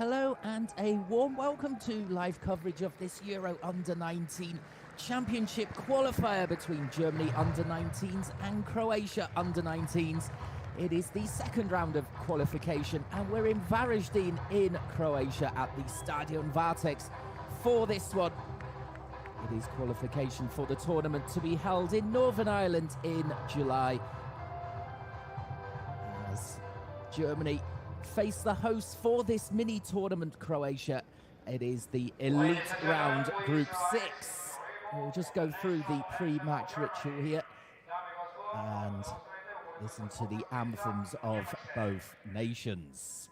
Hello and a warm welcome to live coverage of this Euro Under-19 Championship qualifier between Germany Under-19s and Croatia Under-19s. It is the second round of qualification and we're in Varaždin in Croatia at the Stadion Vartex for this one. It is qualification for the tournament to be held in Northern Ireland in July, as Germany face the hosts for this mini tournament, Croatia. It is the elite round, Group 6. We'll just go through the pre-match ritual here and listen to the anthems of both nations.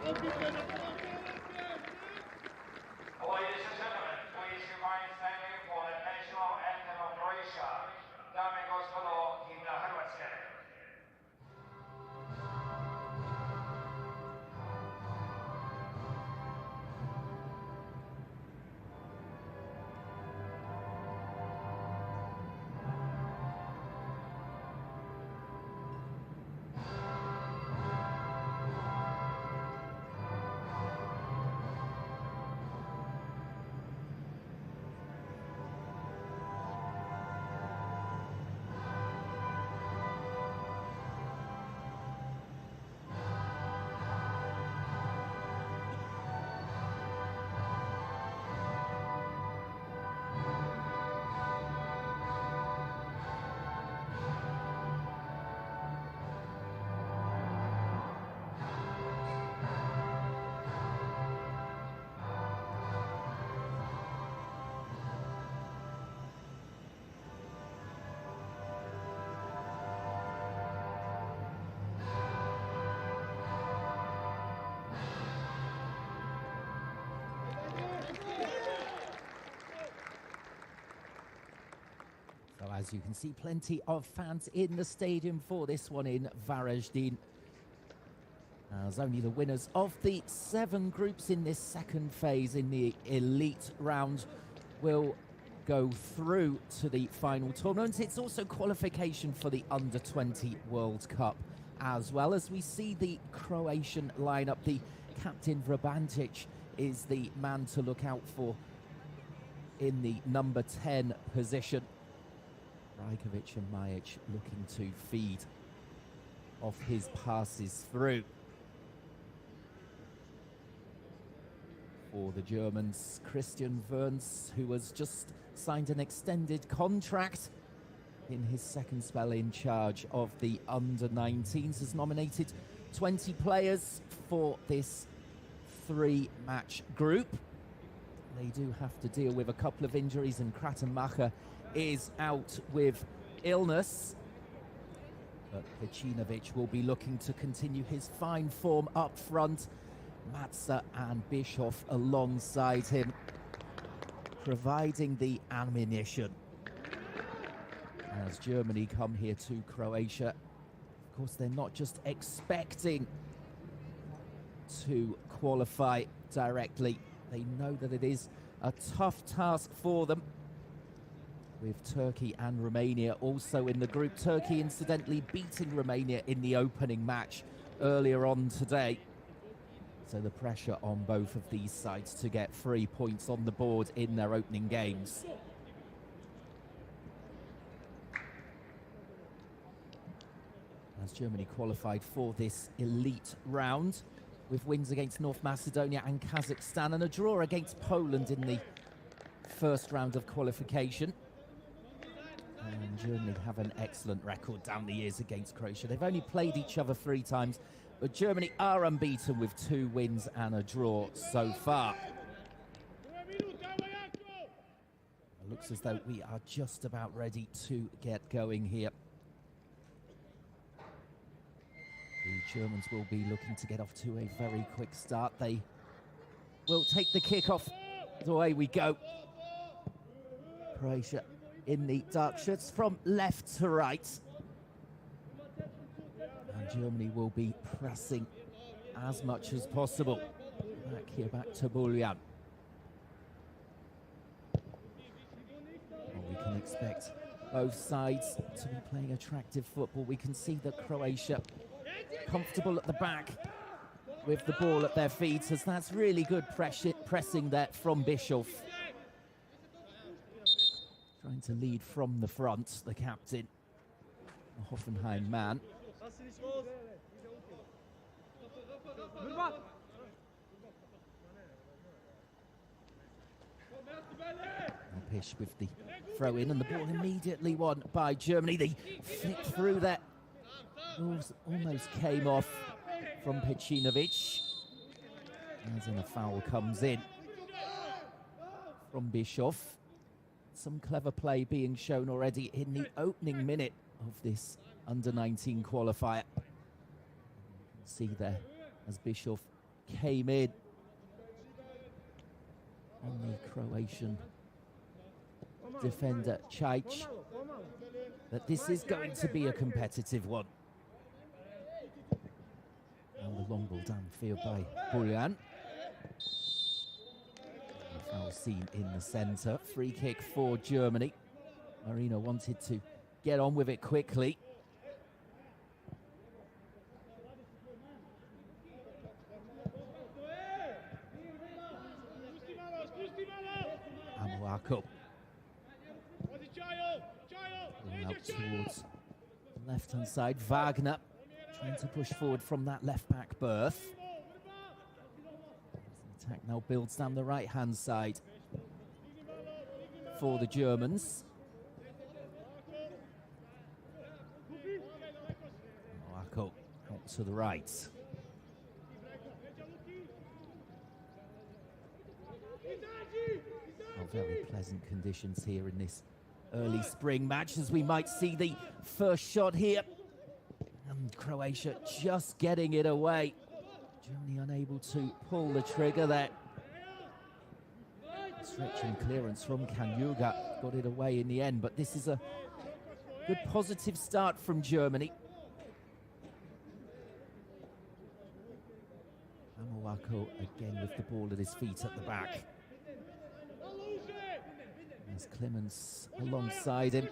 Ladies and gentlemen, please remain standing for the national anthem of Croatia. Dame i gospodo, himna Hrvatske. So as you can see, plenty of fans in the stadium for this one in Varaždin, as only the winners of the 7 groups in this second phase in the elite round will go through to the final tournament. It's also qualification for the Under-20 World Cup, as well as we see the Croatian lineup. The captain Vrabantic is the man to look out for in the number 10 position. Rajkovic and Majic looking to feed off his passes through. For the Germans, Christian Wörns, who has just signed an extended contract in his second spell in charge of the Under-19s, has nominated 20 players for this 3-match group. They do have to deal with a couple of injuries, and Kratenmacher is out with illness. But Pecinovic will be looking to continue his fine form up front. Matza and Bischoff alongside him, providing the ammunition as Germany come here to Croatia. Of course, they're not just expecting to qualify directly. They know that it is a tough task for them, with Turkey and Romania also in the group. Turkey, incidentally, beating Romania in the opening match earlier on today. So the pressure on both of these sides to get 3 points on the board in their opening games. As Germany qualified for this elite round, with wins against North Macedonia and Kazakhstan, and a draw against Poland in the first round of qualification. And Germany have an excellent record down the years against Croatia. They've only played each other 3 times, but Germany are unbeaten with 2 wins and a draw so far. It looks as though we are just about ready to get going here. The Germans will be looking to get off to a very quick start. They will take the kick-off. Away we go. Croatia in the dark shirts from left to right. And Germany will be pressing as much as possible. Back to Buljan. Well, we can expect both sides to be playing attractive football. We can see that Croatia comfortable at the back with the ball at their feet, as that's really good pressing there from Bischoff. Trying to lead from the front, the captain, the Hoffenheim man. Pish with the throw in, and the ball immediately won by Germany. They flicked through that. Almost came off from Pecinovic. As in a foul comes in from Bischoff. Some clever play being shown already in the opening minute of this Under-19 qualifier. You can see there as Bischoff came in on the Croatian defender Čajić, that this is going to be a competitive one. And the long ball downfield by Buljan. Foul seen in the centre. Free kick for Germany. Marino wanted to get on with it quickly. Amoako. Out towards the left-hand side. Wagner trying to push forward from that left-back berth. The attack now builds down the right-hand side for the Germans. Moako out to the right. Oh, very pleasant conditions here in this early spring match, as we might see the first shot here. And Croatia just getting it away. Germany unable to pull the trigger there. Stretching clearance from Kanyuga got it away in the end, but this is a good positive start from Germany. Amoako again with the ball at his feet at the back. As Clemens alongside him.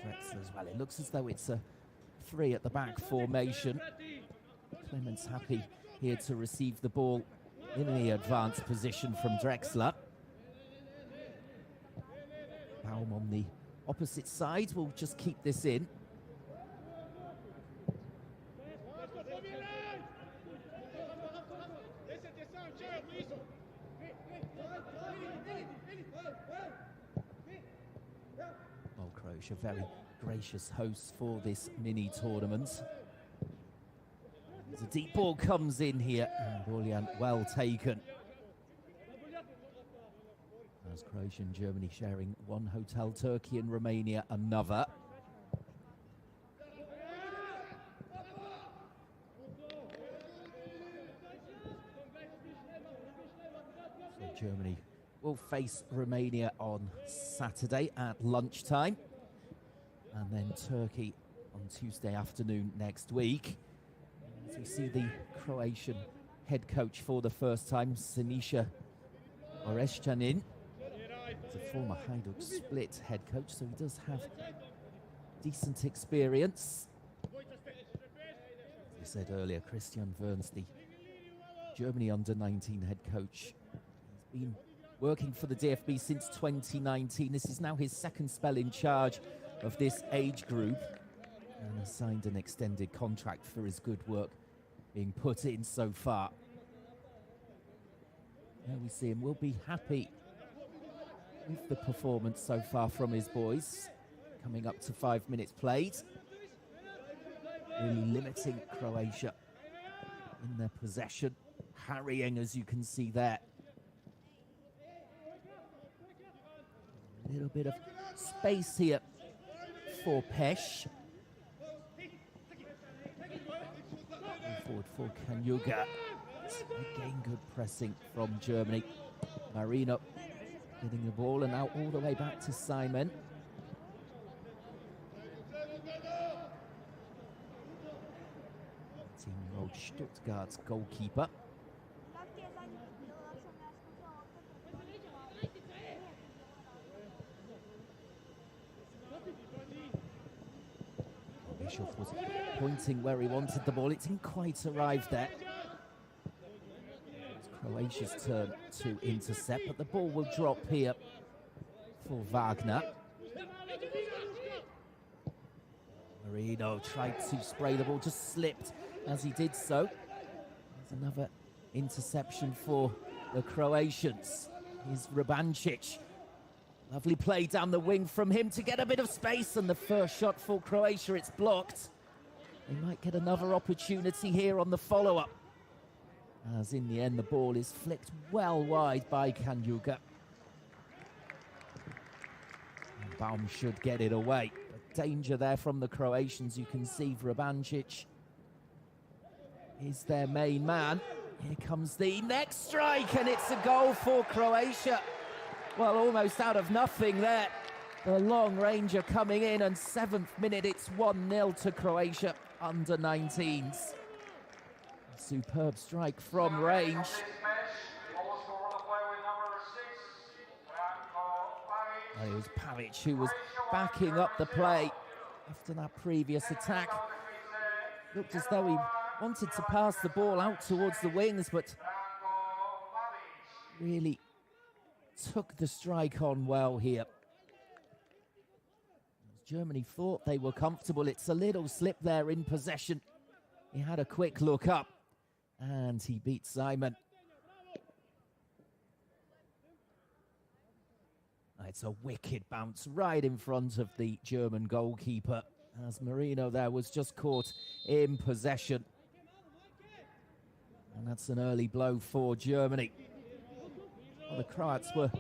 Drexler as well. It looks as though it's a 3 at the back formation. Clemens happy here to receive the ball in the advanced position from Drexler. Baum on the opposite side will just keep this in. Well, Croatia, very gracious hosts for this mini tournament. As a deep ball comes in here, and Buljan well taken. As Croatia and Germany sharing one hotel, Turkey and Romania another. So Germany will face Romania on Saturday at lunchtime, and then Turkey on Tuesday afternoon next week. As we see the Croatian head coach for the first time, Siniša Orešćanin. He's a former Hajduk Split head coach, so he does have decent experience. As I said earlier, Christian Wörns, the Germany Under-19 head coach, has been working for the DFB since 2019. This is now his second spell in charge of this age group. and has signed an extended contract for his good work being put in so far. There we see him. Will be happy with the performance so far from his boys. Coming up to 5 minutes played. Really limiting Croatia in their possession. Harrying, as you can see there. A little bit of space here for Pesh. Forward for Kanyuga. Again, good pressing from Germany. Marino getting the ball, and now all the way back to Simon. 18-year-old Stuttgart's goalkeeper. Bischoff was pointing where he wanted the ball. It didn't quite arrive there. It's Croatia's turn to intercept, but the ball will drop here for Wagner. Marino tried to spray the ball, just slipped as he did so. There's another interception for the Croatians. Here's Rubancic. Lovely play down the wing from him to get a bit of space, and the first shot for Croatia, it's blocked. They might get another opportunity here on the follow-up, as in the end the ball is flicked well wide by Kanyuga. And Baum should get it away. But danger there from the Croatians. You can see Rubancic is their main man. Here comes the next strike, and it's a goal for Croatia. Well, almost out of nothing there. The long ranger coming in, and 7th minute, it's 1-0 to Croatia, under-19s. Superb strike from range. It was Pavic who was backing up the play after that previous attack. Looked as though he wanted to pass the ball out towards the wings, but really took the strike on well here. Germany thought they were comfortable. It's a little slip there in possession. He had a quick look up, and he beat Simon. It's a wicked bounce right in front of the German goalkeeper, as Marino there was just caught in possession. And that's an early blow for Germany. Well, the Croats were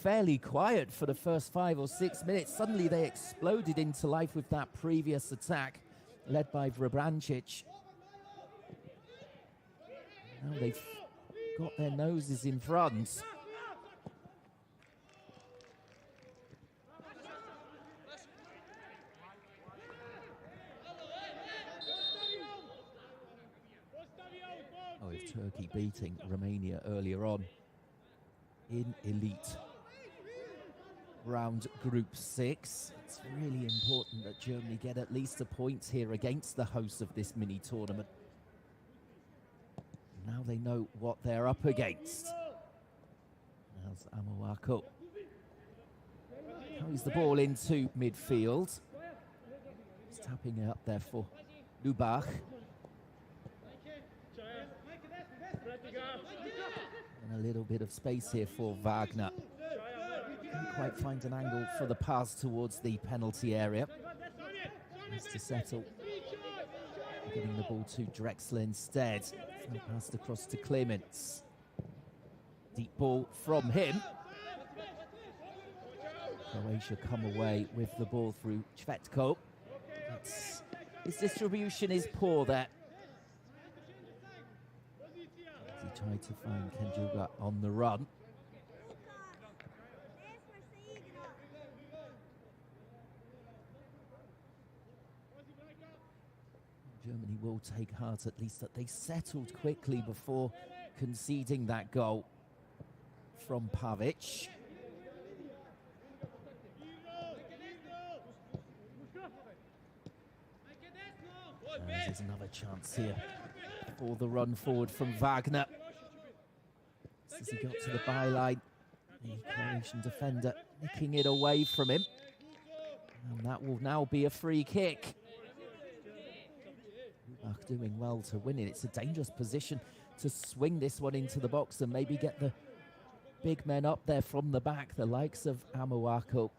fairly quiet for the first 5 or 6 minutes. Suddenly they exploded into life with that previous attack, led by Vrabancic. Now they've got their noses in front. Oh, it's Turkey beating Romania earlier on in Elite Round Group 6. It's really important that Germany get at least a point here against the hosts of this mini tournament. Now they know what they're up against. There's Amoako. Carries the ball into midfield. He's tapping it up there for Lubach. And a little bit of space here for Wagner. Can't quite find an angle for the pass towards the penalty area. Has to settle. Getting the ball to Drexler instead. Now passed across to Clements. Deep ball from him. Croatia come away with the ball through Cvetko. His distribution is poor there. He tried to find Kanyuga on the run. Germany will take heart, at least, that they settled quickly before conceding that goal from Pavic. And there's another chance here for the run forward from Wagner. As he got to the byline, the Croatian defender nicking it away from him. And that will now be a free kick. doing well to win it. It's a dangerous position to swing this one into the box and maybe get the big men up there from the back, the likes of Amoako,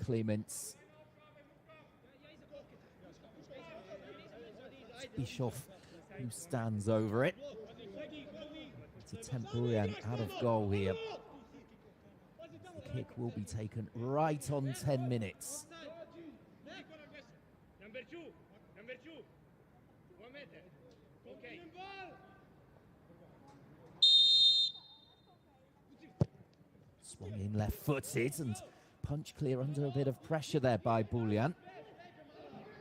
Clements. It's Bischoff who stands over it. It's a Tempurian out of goal here. The kick will be taken right on 10 minutes. Swung in left-footed and punch clear under a bit of pressure there by Buljan.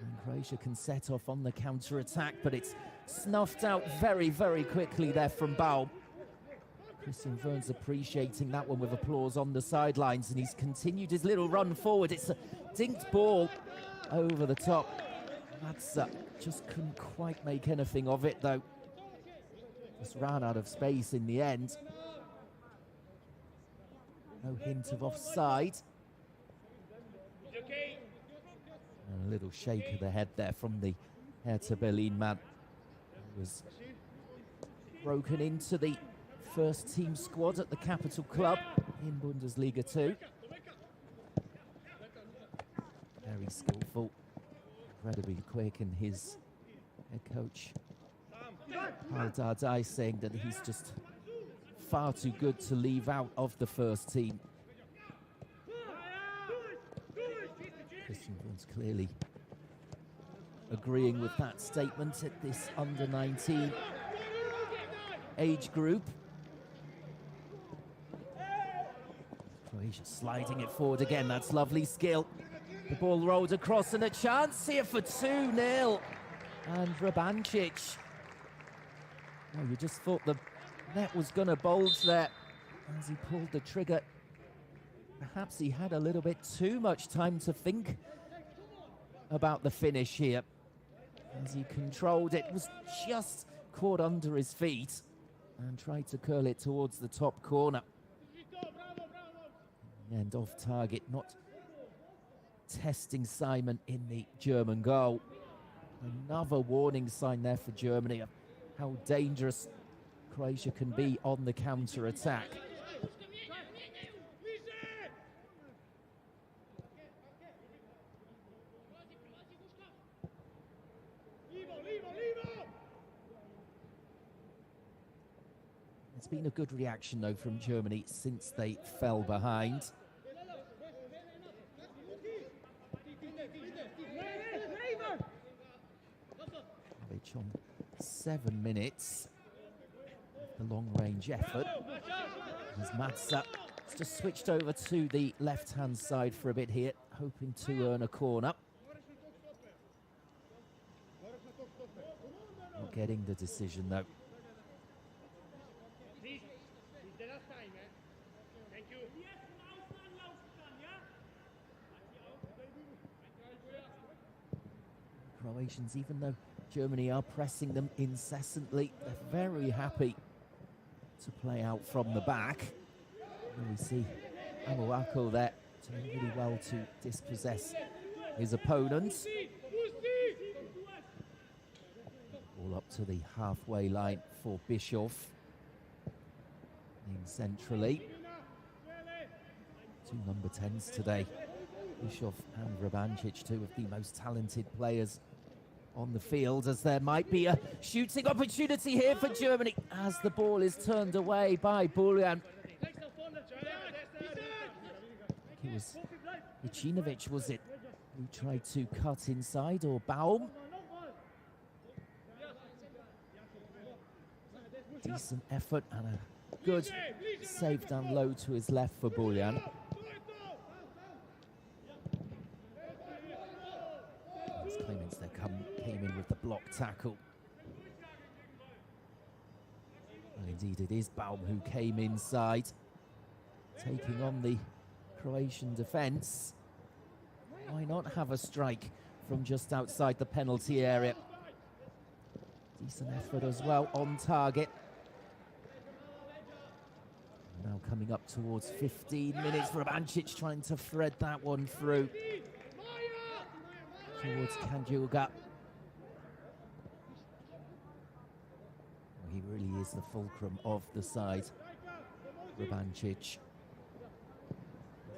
And Croatia can set off on the counter-attack, but it's snuffed out very, very quickly there from Baum. Christian Wörns appreciating that one with applause on the sidelines, and he's continued his little run forward. It's a dinked ball over the top. Matza just couldn't quite make anything of it, though. Just ran out of space in the end. No hint of offside. And a little shake of the head there from the Hertha Berlin man, who was broken into the first team squad at the Capital Club in Bundesliga 2. Very skillful, incredibly quick, and his head coach Al Dardai saying that he's just far too good to leave out of the first team. Christian Wörns clearly agreeing with that statement at this under-19 age group. Croatia sliding it forward again, that's lovely skill. The ball rolled across and a chance here for 2-0. And Vrabancic. Oh, you just thought the net was going to bulge there as he pulled the trigger. Perhaps he had a little bit too much time to think about the finish here. As he controlled it, was just caught under his feet and tried to curl it towards the top corner. And off target, not testing Simon in the German goal. Another warning sign there for Germany of how dangerous Croatia can be on the counter-attack. It's been a good reaction, though, from Germany since they fell behind. On 7 minutes, the long-range effort. As Matza has just switched over to the left-hand side for a bit here, hoping to earn a corner. Not getting the decision, though. Croatians, even though Germany are pressing them incessantly, they're very happy to play out from the back. And we see Amoako there doing really well to dispossess his opponents. All up to the halfway line for Bischoff. In centrally. 2 number 10s today. Bischoff and Vrabancic, 2 of the most talented players on the field, as there might be a shooting opportunity here for Germany as the ball is turned away by Buljan. It was Icinovic, was it, who tried to cut inside, or Baum? Decent effort and a good save down low to his left for Buljan. Clements there came in with the block tackle. Well, indeed, it is Baum who came inside, taking on the Croatian defence. Why not have a strike from just outside the penalty area? Decent effort as well, on target. Now coming up towards 15 minutes, Vrabancic trying to thread that one through towards Kanjuga. is the fulcrum of the side, Rubancic.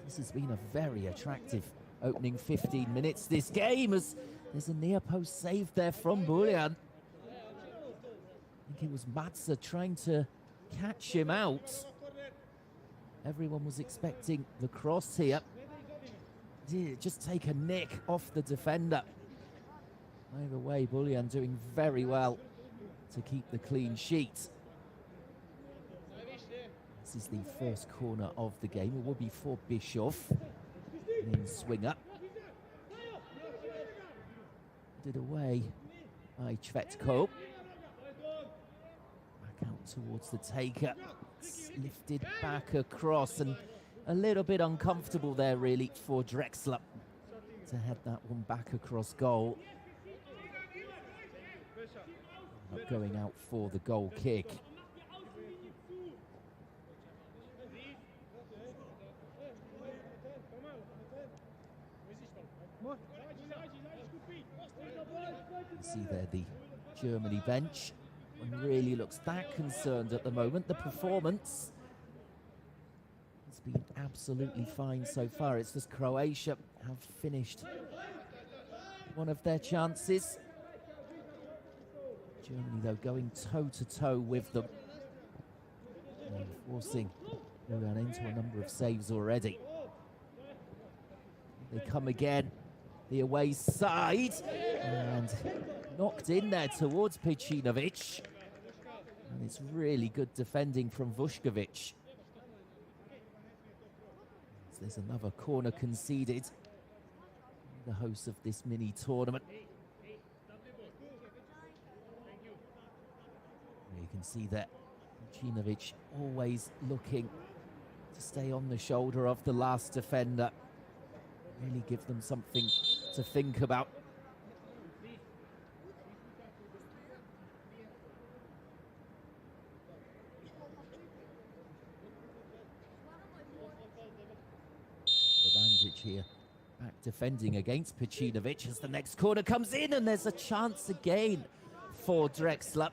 This has been a very attractive opening 15 minutes. This game, as there's a near post save there from Buljan. I think it was Matza trying to catch him out. Everyone was expecting the cross here. Did just take a nick off the defender. Either way, Buljan doing very well to keep the clean sheet. This is the first corner of the game. It will be for Bischoff. In swinger. Did away by Cvetko. Back out towards the taker. It's lifted back across, and a little bit uncomfortable there really for Drexler to head that one back across goal. Not going out for the goal kick. You see there the Germany bench. One really looks that concerned at the moment. The performance has been absolutely fine so far. It's just Croatia have finished one of their chances. Germany, though, going toe-to-toe with them. And forcing Buljan into a number of saves already. They come again. The away side. And knocked in there towards Pecinovic. And it's really good defending from Vuskovic. So there's another corner conceded. The host of this mini tournament. You can see that Pecinovic always looking to stay on the shoulder of the last defender. Really give them something to think about. Rubancic here back defending against Pecinovic as the next corner comes in, and there's a chance again for Drexler.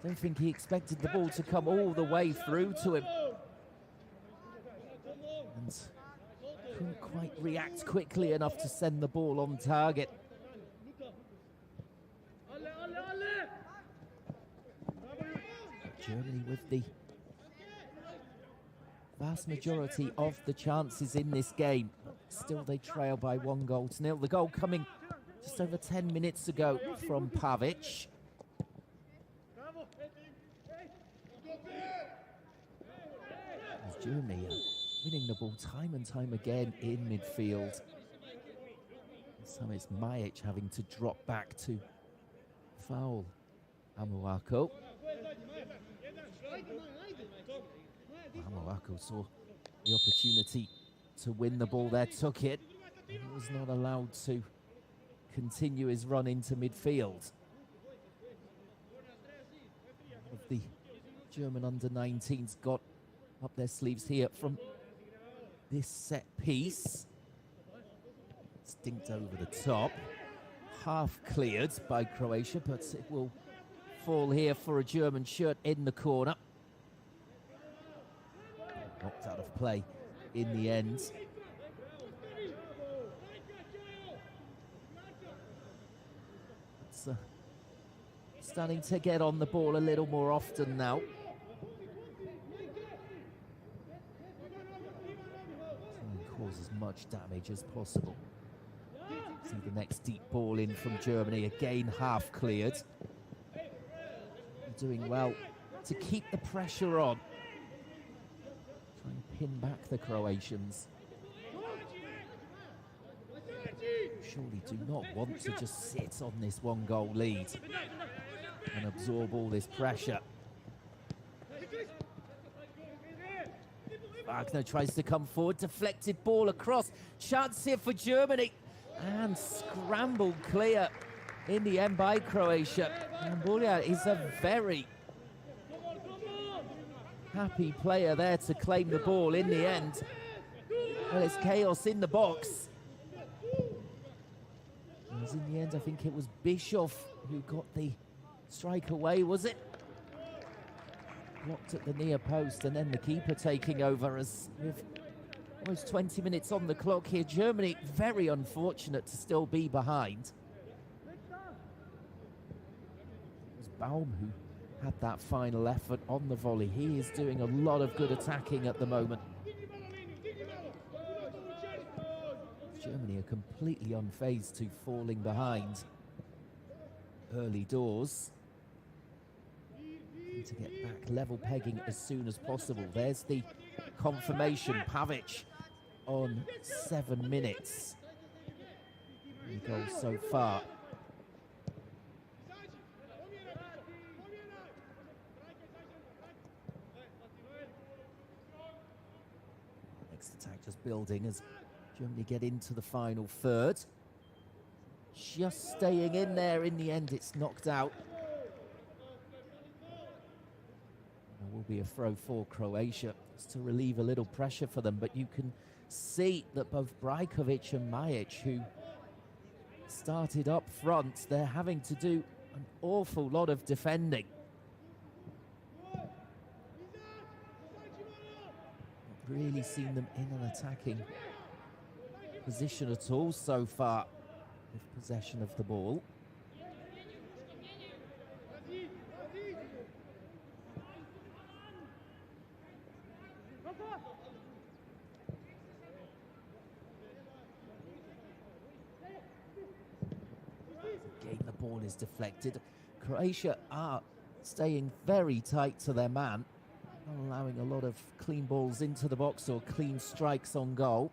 Don't think he expected the ball to come all the way through to him. And couldn't quite react quickly enough to send the ball on target. Germany with the vast majority of the chances in this game. Still they trail by 1-0. The goal coming just over 10 minutes ago from Pavic. As Germany winning the ball time and time again in midfield. So it's Majic having to drop back to foul Amoako. Amoako saw the opportunity to win the ball there, took it, and was not allowed to continue his run into midfield. One of the German under-19s got up their sleeves here from this set piece. Stinked over the top. Half cleared by Croatia, but it will fall here for a German shirt in the corner. Knocked out of play in the end. It's starting to get on the ball a little more often now. Cause as much damage as possible. See the next deep ball in from Germany, again half cleared. Doing well to keep the pressure on. Try and pin back the Croatians. Surely do not want to just sit on this 1-goal lead and absorb all this pressure. Wagner tries to come forward, deflected ball across. Chance here for Germany. And scrambled clear in the end by Croatia. And Buljan is a very happy player there to claim the ball in the end. Well, it's chaos in the box. As in the end, I think it was Bischoff who got the strike away, was it? blocked at the near post, and then the keeper taking over as with almost 20 minutes on the clock here. Germany very unfortunate to still be behind. It was Baum who had that final effort on the volley. He is doing a lot of good attacking at the moment. Germany are completely unfazed to falling behind early doors. Need to get back level pegging as soon as possible. There's the confirmation. Pavic on 7 minutes. The goal so far. Next attack just building as Germany get into the final third. Just staying in there. In the end, it's knocked out. There will be a throw for Croatia just to relieve a little pressure for them, but you can see that both Brajkovic and Majic, who started up front, they're having to do an awful lot of defending. Not really seen them in an attacking position at all so far with possession of the ball. Again, the ball is deflected. Croatia are staying very tight to their man, not allowing a lot of clean balls into the box or clean strikes on goal.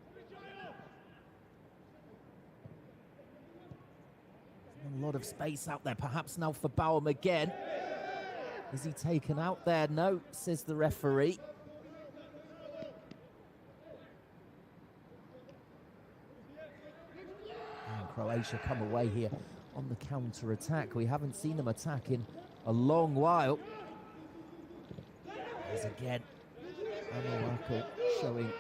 A lot of space out there, perhaps now for Baum again. Is he taken out there? No, says the referee. And Croatia come away here on the counter-attack. We haven't seen them attack in a long while. As again, Anuaku showing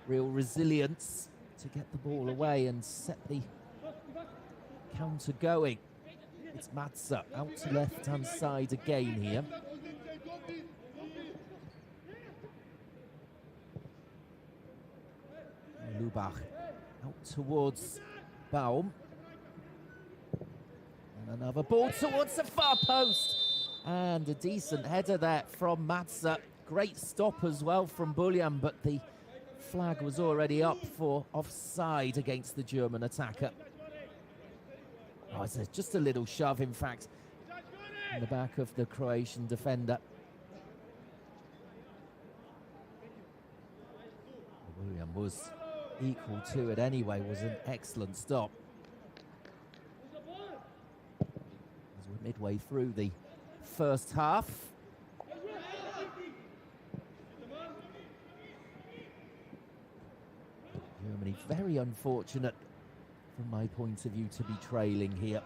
real resilience to get the ball away and set the counter going. It's Matza out to left-hand side again here. Lubach out towards Baum. And another ball towards the far post. And a decent header there from Matza. Great stop as well from Bullian, but the flag was already up for offside against the German attacker. Oh, it's just a little shove, in fact, in the back of the Croatian defender. William was equal to it anyway, was an excellent stop. As we're midway through the first half. Germany very unfortunate from my point of view to be trailing here.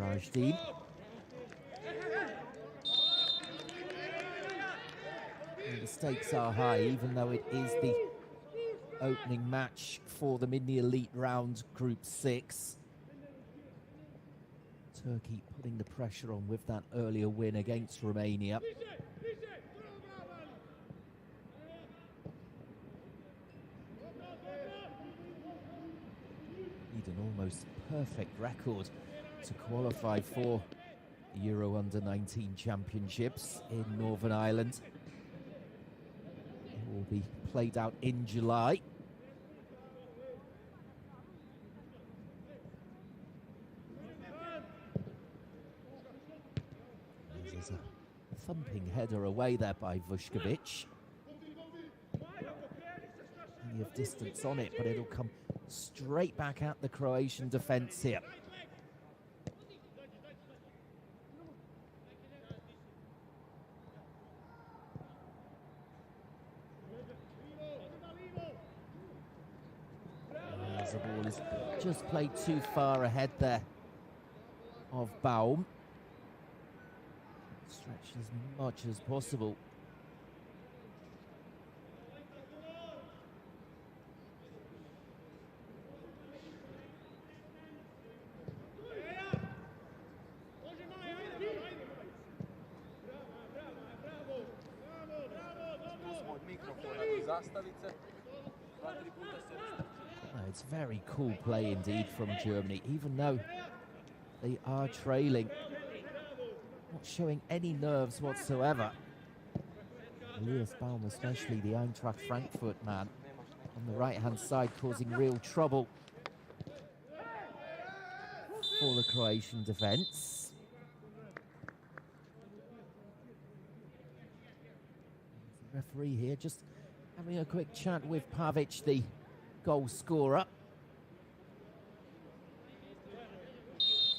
Rajdin. And the stakes are high, even though it is the opening match for them in the elite round, Group 6. Turkey putting the pressure on with that earlier win against Romania. An almost perfect record to qualify for the Euro Under-19 Championships in Northern Ireland. It will be played out in July. There's a thumping header away there by Vuskovic. Plenty of distance on it, but it'll come straight back at the Croatian defence here. As the ball is just played too far ahead there of Baum. Stretched as much as possible. It's very cool play indeed from Germany, even though they are trailing. Not showing any nerves whatsoever. Elias Baum, especially the Eintracht Frankfurt man, on the right-hand side, causing real trouble for the Croatian defence. The referee here just having a quick chat with Pavic, the goal scorer.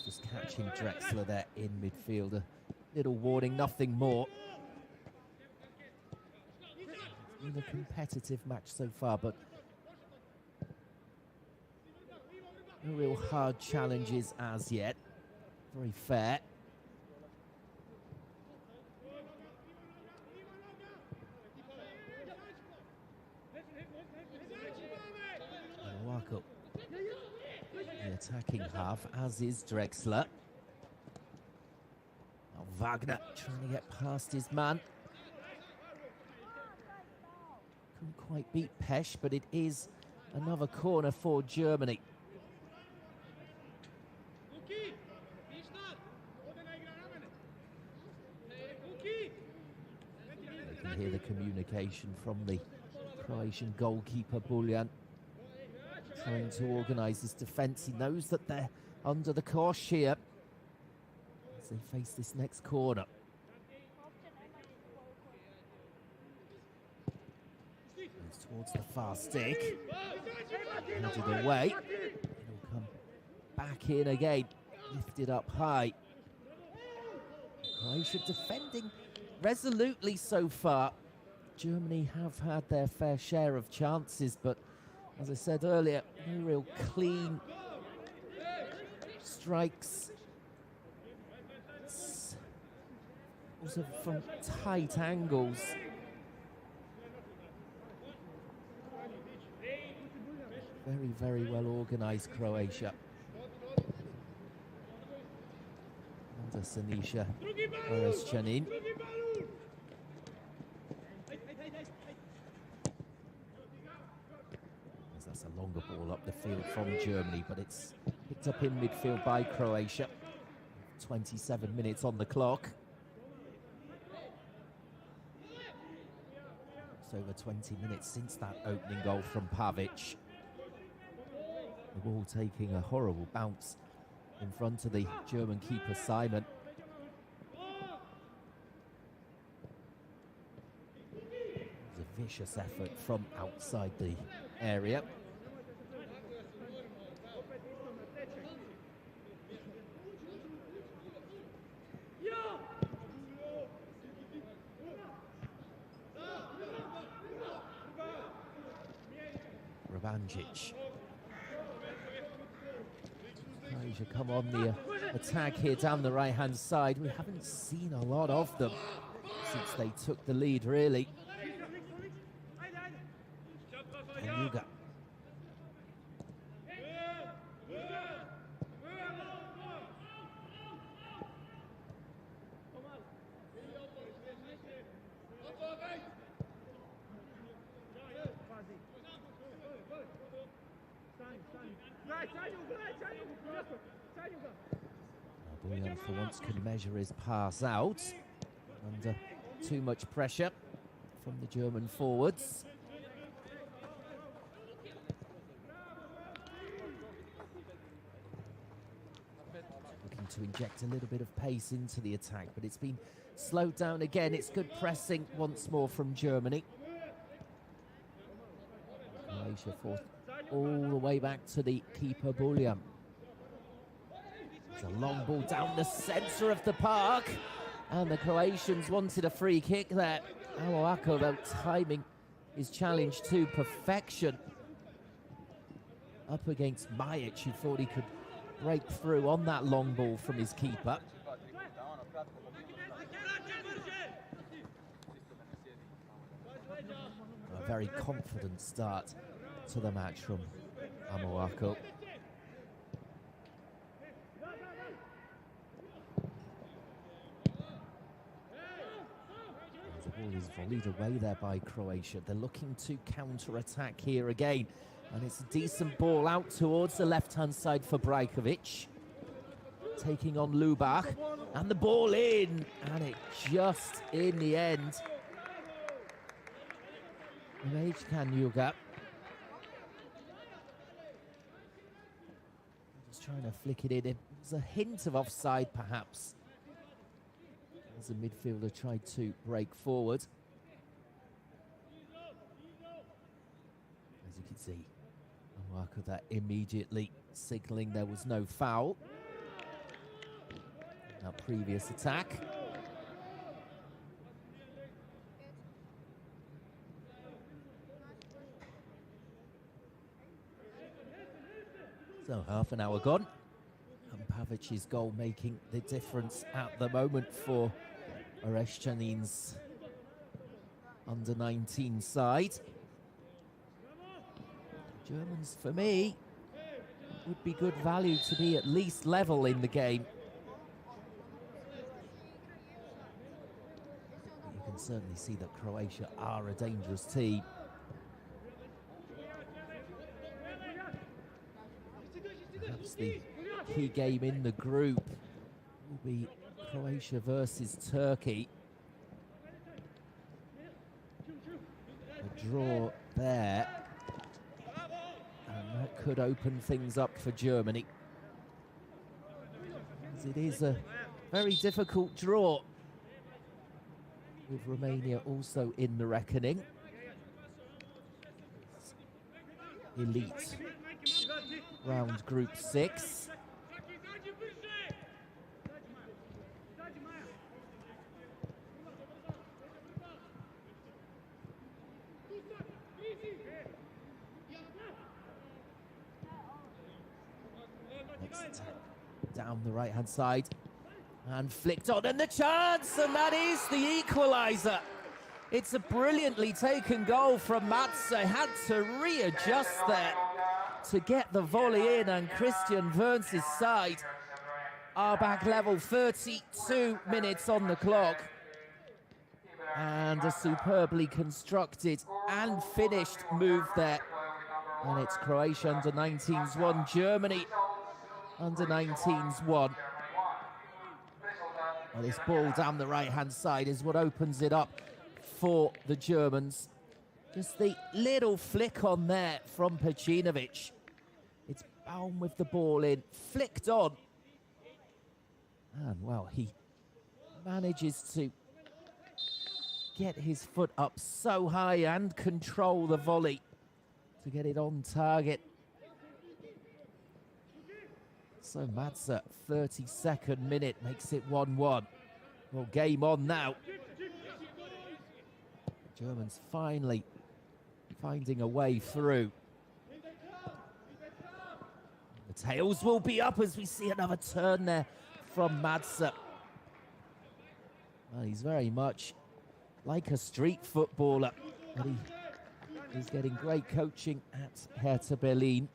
Just catching Drexler there in midfield. A little warning, nothing more. It's been a competitive match so far, but no real hard challenges as yet. Very fair. Walk the attacking half, as is Drexler. Now Wagner trying to get past his man. Couldn't quite beat Pesch, but it is another corner for Germany. You can hear the communication from the Croatian goalkeeper, Buljan, trying to organise his defence. He knows that they're under the cosh here as they face this next corner. Moves towards the far stick. Headed away. It'll come back in again. Lifted up high. Croatia defending resolutely so far. Germany have had their fair share of chances, but as I said earlier, no real clean strikes. Also from tight angles. Very, very well organised Croatia. Under Siniša Orešćanin. That's a longer ball up the field from Germany, but it's picked up in midfield by Croatia. 27 minutes on the clock. It's over 20 minutes since that opening goal from Pavic. The ball taking a horrible bounce in front of the German keeper, Simon. It was a vicious effort from outside the area. Rabanjic. Croatia come on the attack here down the right-hand side. We haven't seen a lot of them since they took the lead, really. And Juga. Buljan for once can measure his pass out under too much pressure from the German forwards. Looking to inject a little bit of pace into the attack, but it's been slowed down again. It's good pressing once more from Germany. Croatia forced all the way back to the keeper, Buljan. It's a long ball down the centre of the park, and the Croatians wanted a free kick there. Amoako, though, timing his challenge to perfection. Up against Majic, who thought he could break through on that long ball from his keeper. A very confident start to the match from Amoako. The ball is volleyed away there by Croatia. They're looking to counter-attack here again. And it's a decent ball out towards the left-hand side for Brajkovic. Taking on Lubach. And the ball in. And it just, in the end, Mejkan Juga. Just trying to flick it in. It was a hint of offside, perhaps, as the midfielder tried to break forward. As you can see, a marker that immediately signalling there was no foul. That previous attack. So half an hour gone. And Pavic's goal making the difference at the moment for Oreshchanin's under-19 side. Germans, for me, would be good value to be at least level in the game. But you can certainly see that Croatia are a dangerous team. Perhaps the key game in the group will be Croatia versus Turkey. A draw there, and that could open things up for Germany, as it is a very difficult draw, with Romania also in the reckoning. Elite round Group 6. Next attack down the right-hand side and flicked on, and the chance, and that is the equaliser. It's a brilliantly taken goal from Matze. Had to readjust there to get the volley in, and Christian Wörns' side are back level. 32 minutes on the clock, and a superbly constructed and finished move there. And it's Croatia under-19s 1, Germany under-19s 1. Well, this ball down the right-hand side is what opens it up for the Germans. Just the little flick on there from Pecinovic. It's Baum with the ball in, flicked on. And, well, he manages to get his foot up so high and control the volley to get it on target. So Matze, 32nd minute, makes it 1-1. Well, game on now. The Germans finally finding a way through. The tails will be up as we see another turn there from Matze. Well, he's very much like a street footballer, but he's getting great coaching at Hertha Berlin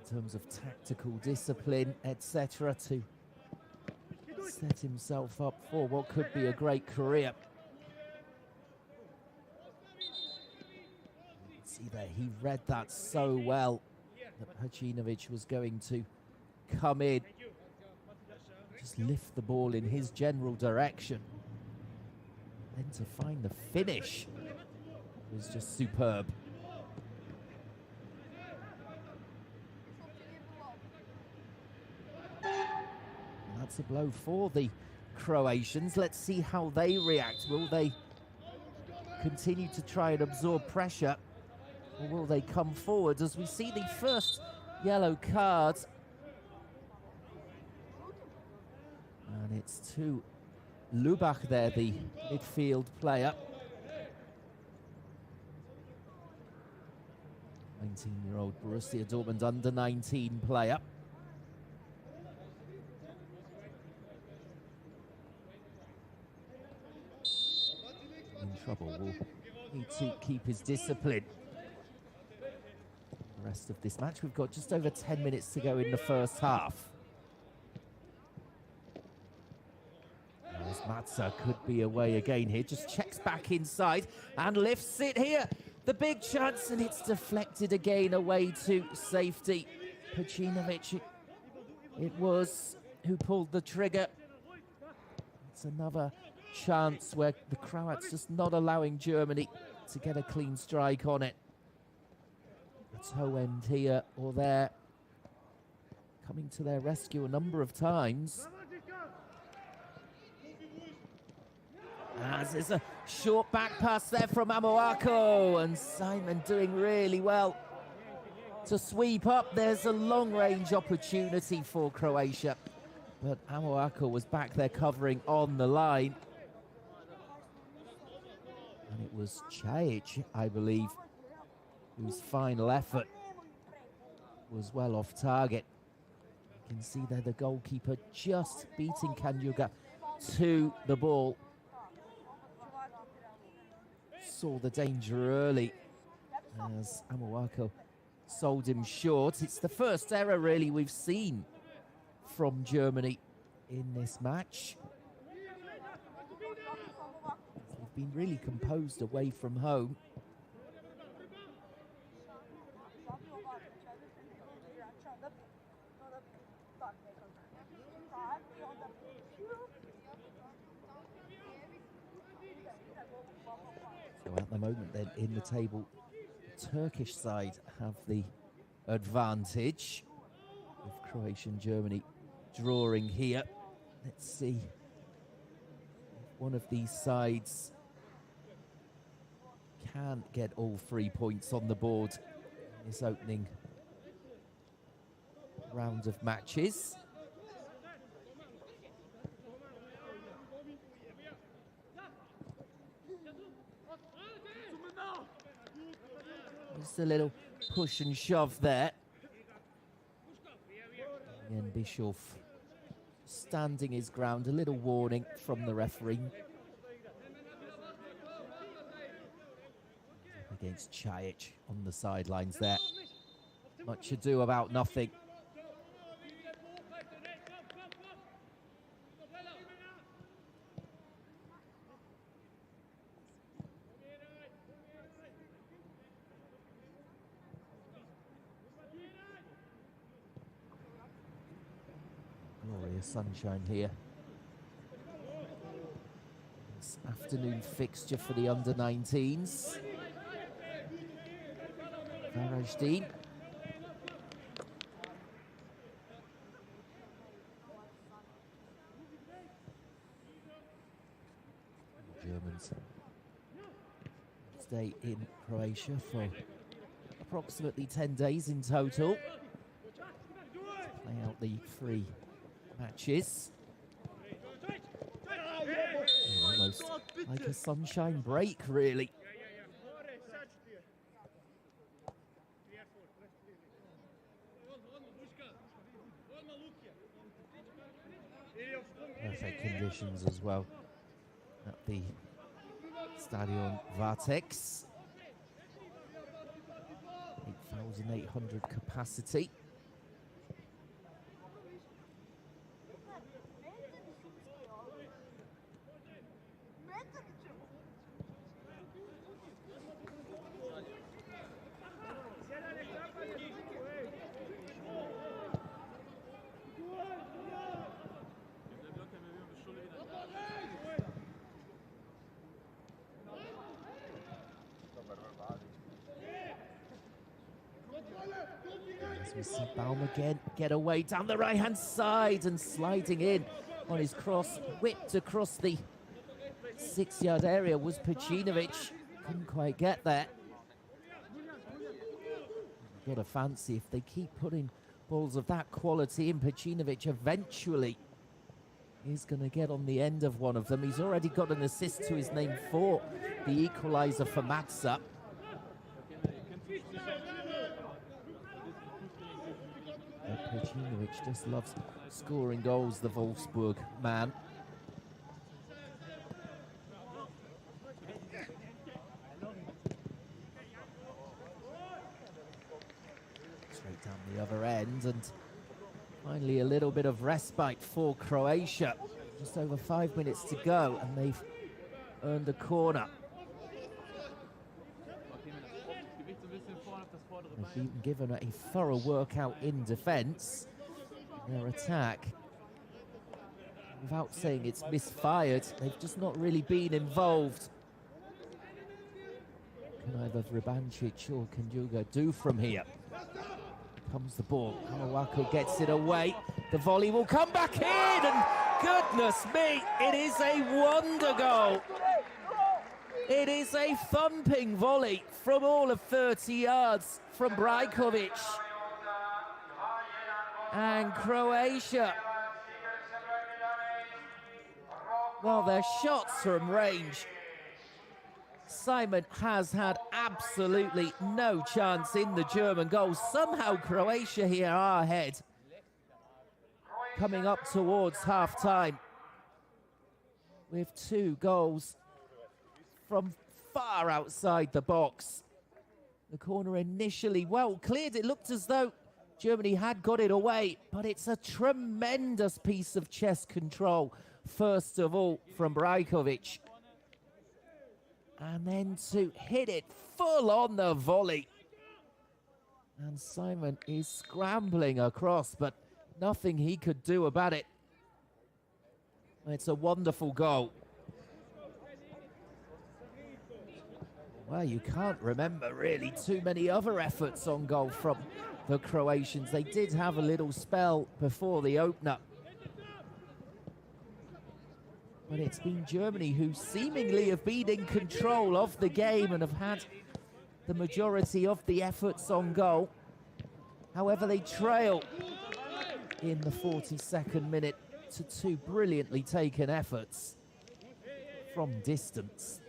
in terms of tactical discipline, etc., to set himself up for what could be a great career. You can see there, he read that so well, that Pecinovic was going to come in, just lift the ball in his general direction. Then to find the finish was just superb. And that's a blow for the Croatians. Let's see how they react. Will they continue to try and absorb pressure, or will they come forward as we see the first yellow card? And it's to Lubach there, the midfield player. 19-year-old Borussia Dortmund under-19 player. In trouble, will need to keep his discipline. The rest of this match, we've got just over 10 minutes to go in the first half. Matza could be away again here. Just checks back inside and lifts it here. The big chance, and it's deflected again away to safety. Pacinovic, it was who pulled the trigger. It's another chance where the Croats just not allowing Germany to get a clean strike on it. A toe end here or there, coming to their rescue a number of times. As there's a short back pass there from Amoako, and Simon doing really well to sweep up. There's a long-range opportunity for Croatia, but Amoako was back there covering on the line. And it was Čajić, I believe, whose final effort was well off target. You can see there the goalkeeper just beating Kanjuga to the ball. Saw the danger early as Amoako sold him short. It's the first error really we've seen from Germany in this match. They've been really composed away from home. So at the moment then in the table, the Turkish side have the advantage, with Croatia and Germany drawing here. Let's see if one of these sides can get all 3 points on the board in this opening round of matches. Just a little push and shove there. And Bischoff standing his ground. A little warning from the referee. Against Čajić on the sidelines there. Much ado about nothing. Glorious sunshine here. This afternoon fixture for the under-19s. Varaždin. Germans stay in Croatia for approximately 10 days in total. Play out the 3 matches. Almost like a sunshine break, really. Perfect conditions as well at the Stadion Vartex. 8,800 capacity. We see Baum again get away down the right-hand side and sliding in on his cross, whipped across the 6-yard area was Pacinovic. Couldn't quite get there. Got a fancy if they keep putting balls of that quality in. Pacinovic eventually is going to get on the end of one of them. He's already got an assist to his name for the equaliser for Matza. Pacinovic just loves scoring goals, the Wolfsburg man. Straight down the other end, and finally a little bit of respite for Croatia. Just over 5 minutes to go, and they've earned a corner. They've even given a thorough workout in defence. Their attack, without saying it's misfired, they've just not really been involved. Can either Vrabancic or Kanjuga do from here? Comes the ball. Awako gets it away. The volley will come back in, and goodness me, it is a wonder goal. It is a thumping volley from all of 30 yards from Brajkovic. And Croatia, well, their shots from range. Simon has had absolutely no chance in the German goal. Somehow Croatia here are ahead, coming up towards half-time with 2 goals from far outside the box. The corner initially well cleared. It looked as though Germany had got it away, but it's a tremendous piece of chest control, first of all, from Brajkovic. And then to hit it full on the volley. And Simon is scrambling across, but nothing he could do about it. It's a wonderful goal. Well, you can't remember really too many other efforts on goal from the Croatians. They did have a little spell before the opener, but it's been Germany who seemingly have been in control of the game and have had the majority of the efforts on goal. However, they trail in the 42nd minute to 2 brilliantly taken efforts from distance.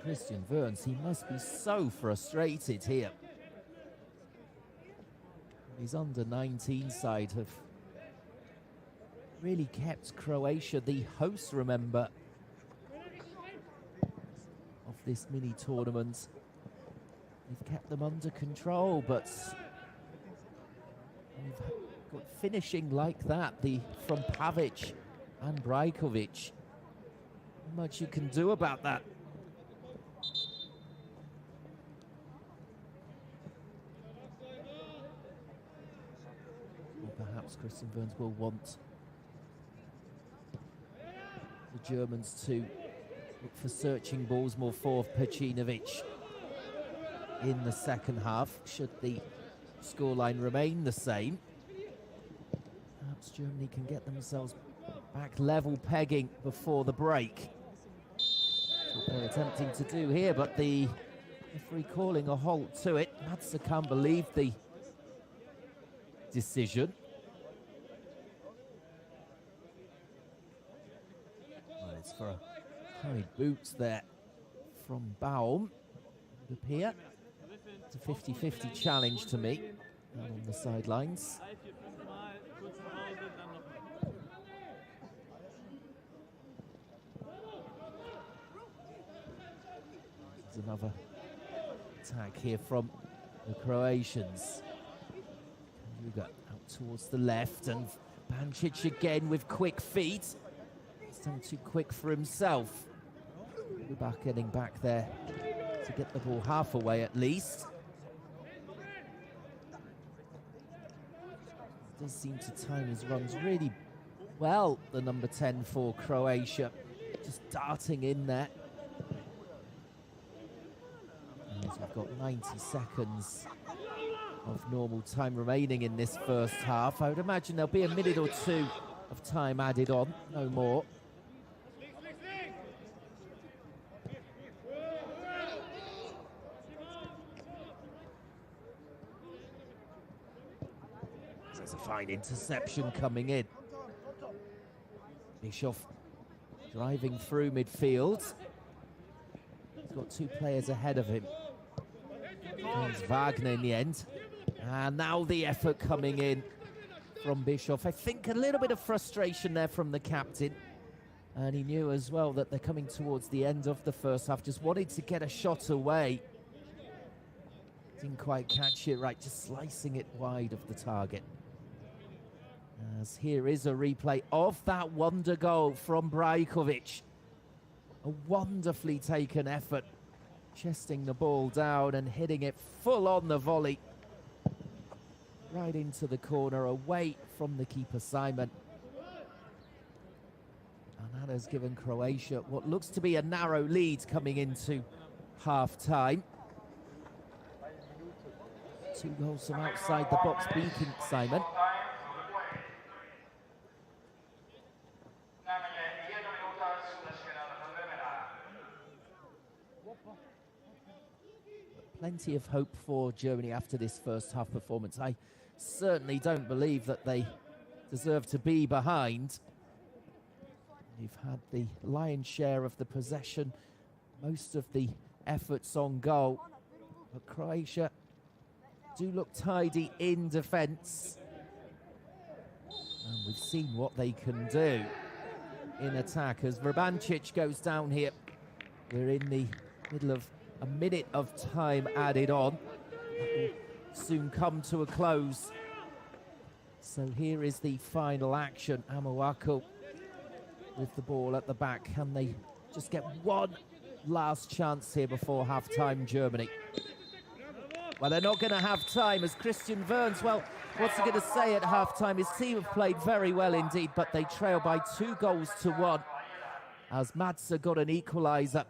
Christian Wörns, he must be so frustrated here. His under-19 side have really kept Croatia, the hosts, remember, of this mini tournament. They've kept them under control, but we've got finishing like that, from Pavic and Brajkovic. Not much you can do about that. Perhaps Christian Wörns will want the Germans to look for searching balls more for Pecinovic in the second half, should the scoreline remain the same. Perhaps Germany can get themselves back level pegging before the break. That's what they're attempting to do here, but the referee calling a halt to it. Matze can't believe the decision. Well, it's for a high boots there from Baum. It would appear it's a 50-50 challenge to me down on the sidelines. There's another attack here from the Croatians. Kanjuga out towards the left, and Bancic again with quick feet. This time too quick for himself. Lubac getting back there to get the ball half away at least. Does seem to time his runs really well, the number 10 for Croatia. Just darting in there. And we've got 90 seconds of normal time remaining in this first half. I would imagine there'll be a minute or two of time added on, no more. There's a fine interception coming in. Bischoff driving through midfield. He's got 2 players ahead of him. It's Wagner in the end. And now the effort coming in from Bischoff. I think a little bit of frustration there from the captain. And he knew as well that they're coming towards the end of the first half. Just wanted to get a shot away. Didn't quite catch it right, just slicing it wide of the target. As here is a replay of that wonder goal from Brajkovic. A wonderfully taken effort, chesting the ball down and hitting it full on the volley. Right into the corner, away from the keeper, Simon. And that has given Croatia what looks to be a narrow lead coming into half-time. 2 goals from outside the box beating Simon. Plenty of hope for Germany after this first half performance. I certainly don't believe that they deserve to be behind. They've had the lion's share of the possession, most of the efforts on goal. But Croatia do look tidy in defence. And we've seen what they can do in attack as Vrbancic goes down here. We're in the middle of a minute of time added on. That will soon come to a close. So here is the final action. Amoako with the ball at the back. Can they just get one last chance here before half-time, Germany? Well, they're not going to have time as Christian Wörns, well, what's he going to say at half-time? His team have played very well indeed, but they trail by 2 goals to 1 as Madsa got an equaliser.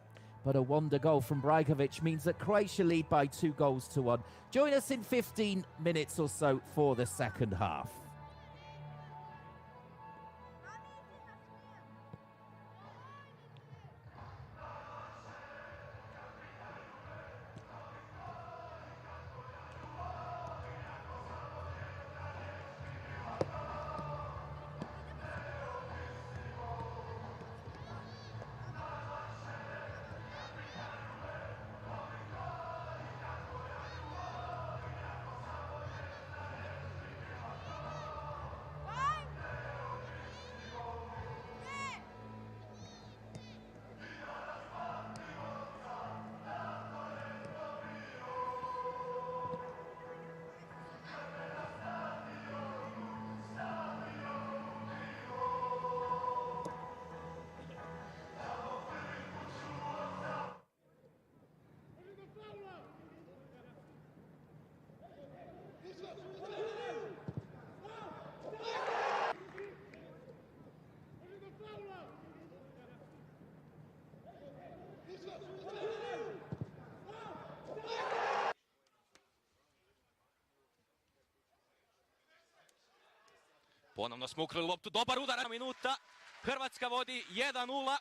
But a wonder goal from Brajkovic means that Croatia lead by 2 goals to 1. Join us in 15 minutes or so for the second half. Ponovno smo ukrili loptu, dobar udar, minuta, Hrvatska vodi 1:0.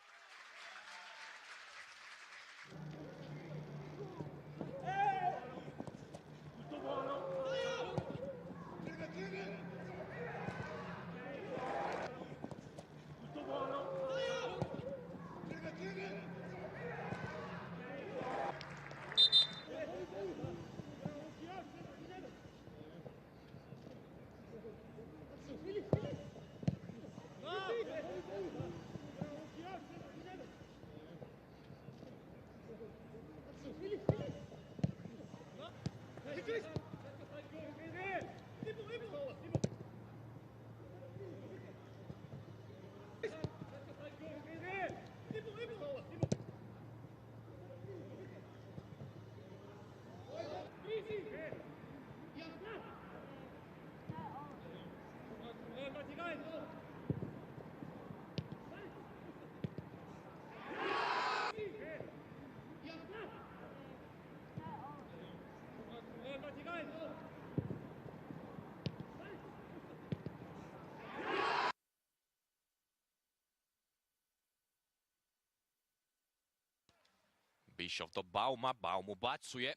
Bišov do Bauma, Baum ubacuje,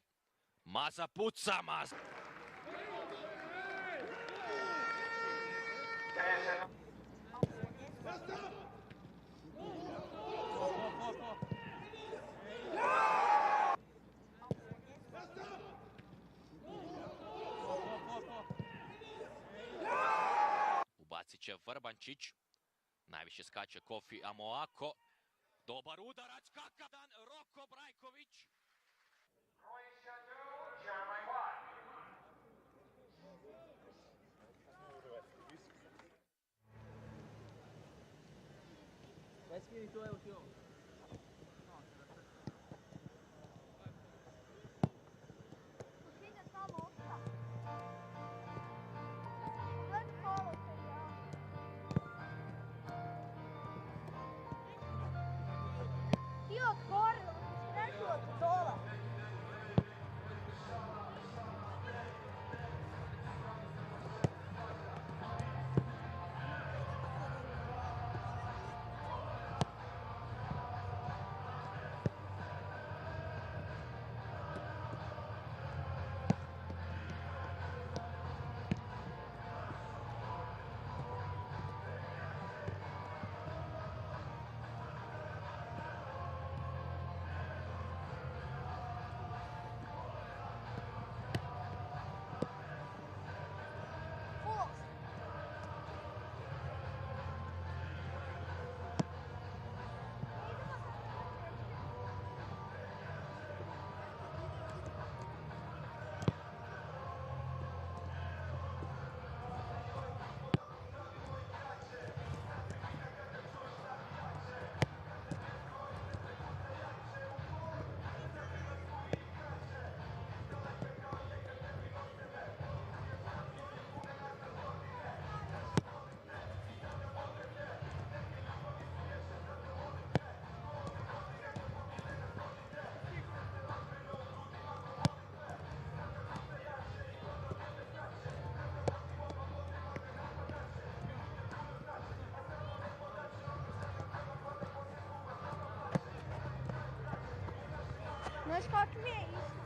Maza puca, Maza. Ubacit će Vrbancić, najviše skače Kofi Amoako. Dobar udarac, kakav dan, Roko Brajković. Croatia 2, Germany 1. Espírito é o senhor. Ti otvorilo, prešlo od dola. Znaš kako mi je isto?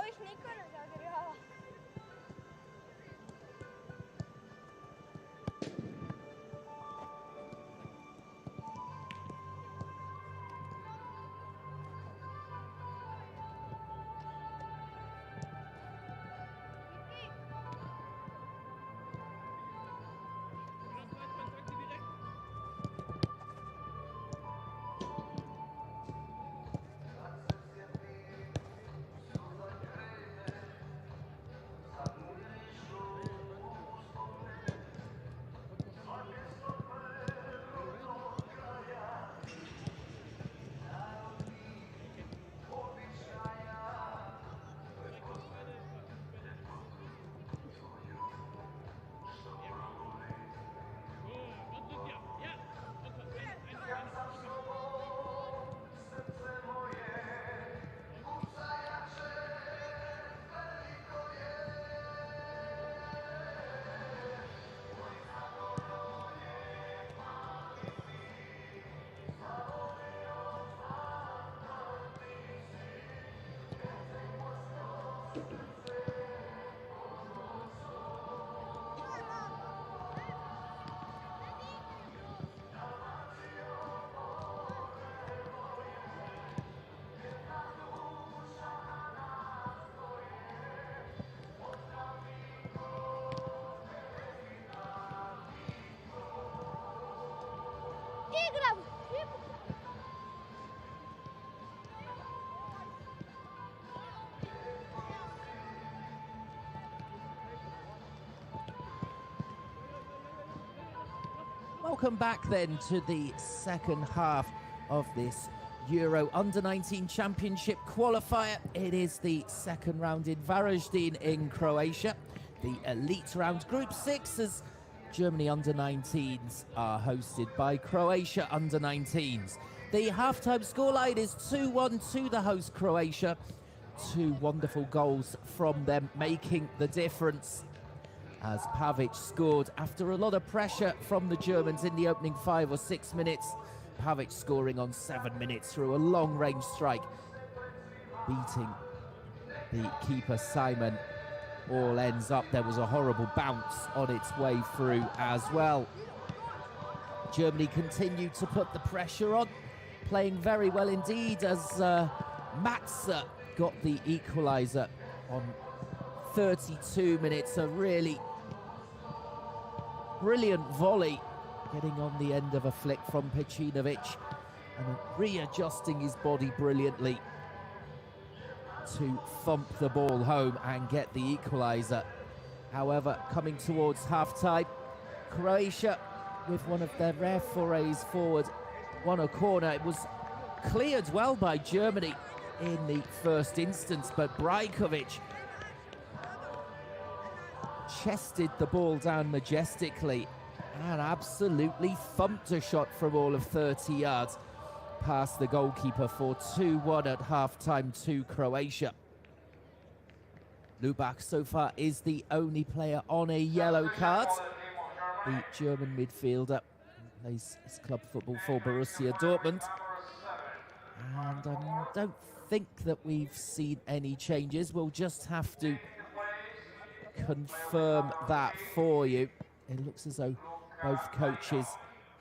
Ovih niko ne zagrava. Igram! Welcome back then to the second half of this Euro Under-19 Championship qualifier. It is the second round in Varaždin in Croatia. The elite round, Group 6, as Germany Under-19s are hosted by Croatia Under-19s. The halftime scoreline is 2-1 to the host Croatia. Two wonderful goals from them making the difference, as Pavic scored after a lot of pressure from the Germans in the opening 5 or 6 minutes. Pavic scoring on 7 minutes through a long-range strike, beating the keeper Simon. All ends up, there was a horrible bounce on its way through as well. Germany continued to put the pressure on, playing very well indeed, as Matze got the equaliser on 32 minutes. A really brilliant volley getting on the end of a flick from Pecinovic and readjusting his body brilliantly to thump the ball home and get the equaliser. However, coming towards half-time, Croatia, with one of their rare forays forward, won a corner. It was cleared well by Germany in the first instance, but Brajkovic chested the ball down majestically and absolutely thumped a shot from all of 30 yards past the goalkeeper for 2-1 at half-time to Croatia. Lubak so far is the only player on a yellow card. The German midfielder plays his club football for Borussia Dortmund. And I don't think that we've seen any changes. We'll just have to confirm that for you. It looks as though both coaches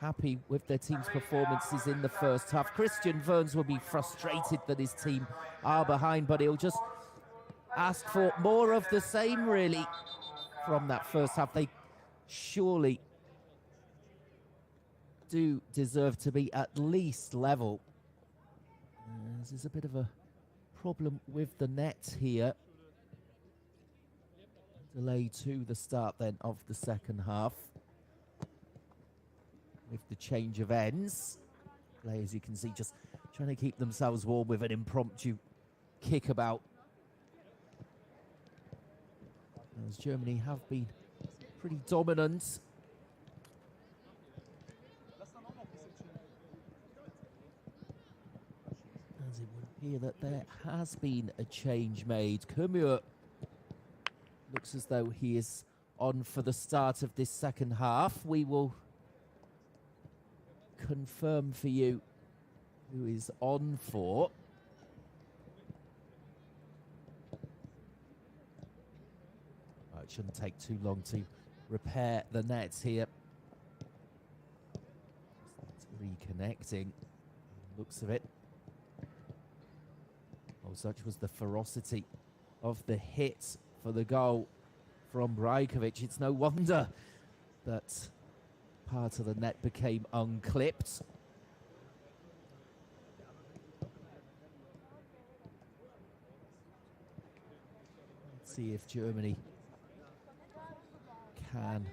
happy with their team's performances in the first half. Christian Wörns will be frustrated that his team are behind, but he'll just ask for more of the same, really, from that first half. They surely do deserve to be at least level. There's a bit of a problem with the net here. Delay to the start then of the second half, with the change of ends. Players, you can see, just trying to keep themselves warm with an impromptu kickabout, as Germany have been pretty dominant. As it would appear that there has been a change made. Kumur looks as though he is on for the start of this second half. We will confirm for you who is on for. shouldn't take too long to repair the nets here. It's reconnecting, looks of it. Oh, such was the ferocity of the hit for the goal from Brajkovic. It's no wonder that part of the net became unclipped. Let's see if Germany can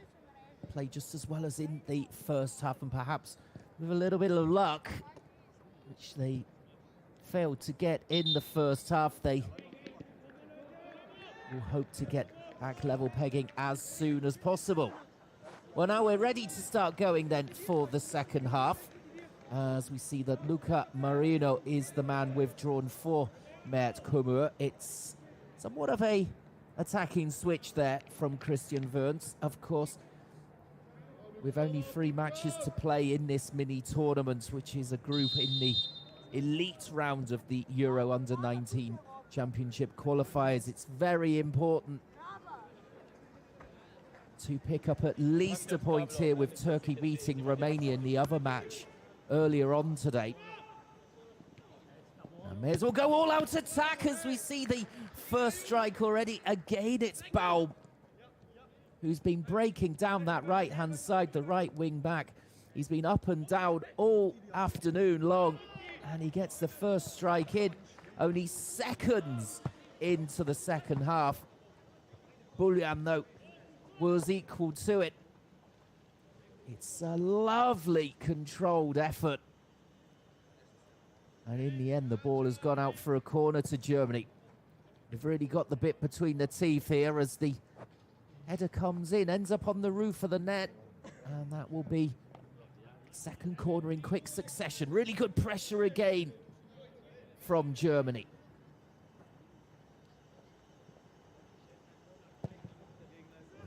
play just as well as in the first half, and perhaps with a little bit of luck, which they failed to get in the first half. They will hope to get back level pegging as soon as possible. Well, now we're ready to start going then for the second half, as we see that Luca Marino is the man withdrawn for Mert Kumur. It's somewhat of a attacking switch there from Christian Wörns. Of course, with only 3 matches to play in this mini tournament, which is a group in the elite round of the Euro Under-19 Championship qualifiers, it's very important to pick up at least a point here, with Turkey beating Romania in the other match earlier on today. And may as well go all out attack as we see the first strike already. Again, it's Baum, who's been breaking down that right-hand side, the right wing back. He's been up and down all afternoon long, and he gets the first strike in only seconds into the second half. Bullian, though, was equal to it. It's a lovely controlled effort. And in the end, the ball has gone out for a corner to Germany. They've really got the bit between the teeth here as the header comes in, ends up on the roof of the net, and that will be second corner in quick succession. Really good pressure again from Germany.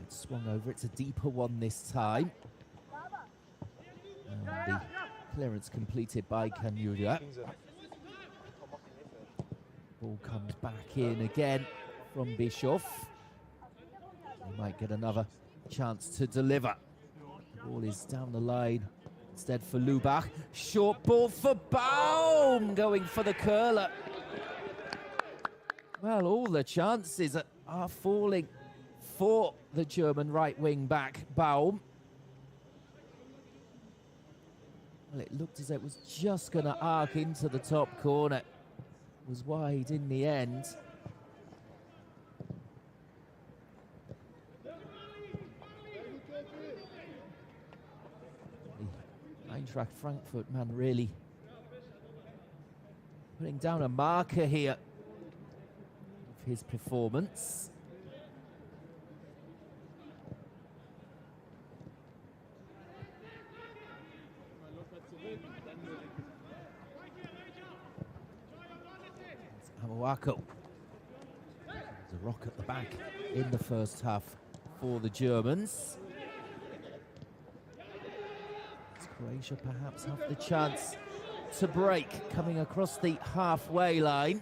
It's swung over, it's a deeper one this time. And the clearance completed by Kanyuria. Ball comes back in again from Bischoff. He might get another chance to deliver. The ball is down the line instead for Lubach. Short ball for Baum, going for the curler. Well, all the chances are falling for the German right wing back, Baum. Well, it looked as though it was just going to arc into the top corner. It was wide in the end. The Eintracht Frankfurt man really putting down a marker here of his performance. Amoako. There's a rock at the back in the first half for the Germans. Does Croatia perhaps have the chance to break, coming across the halfway line?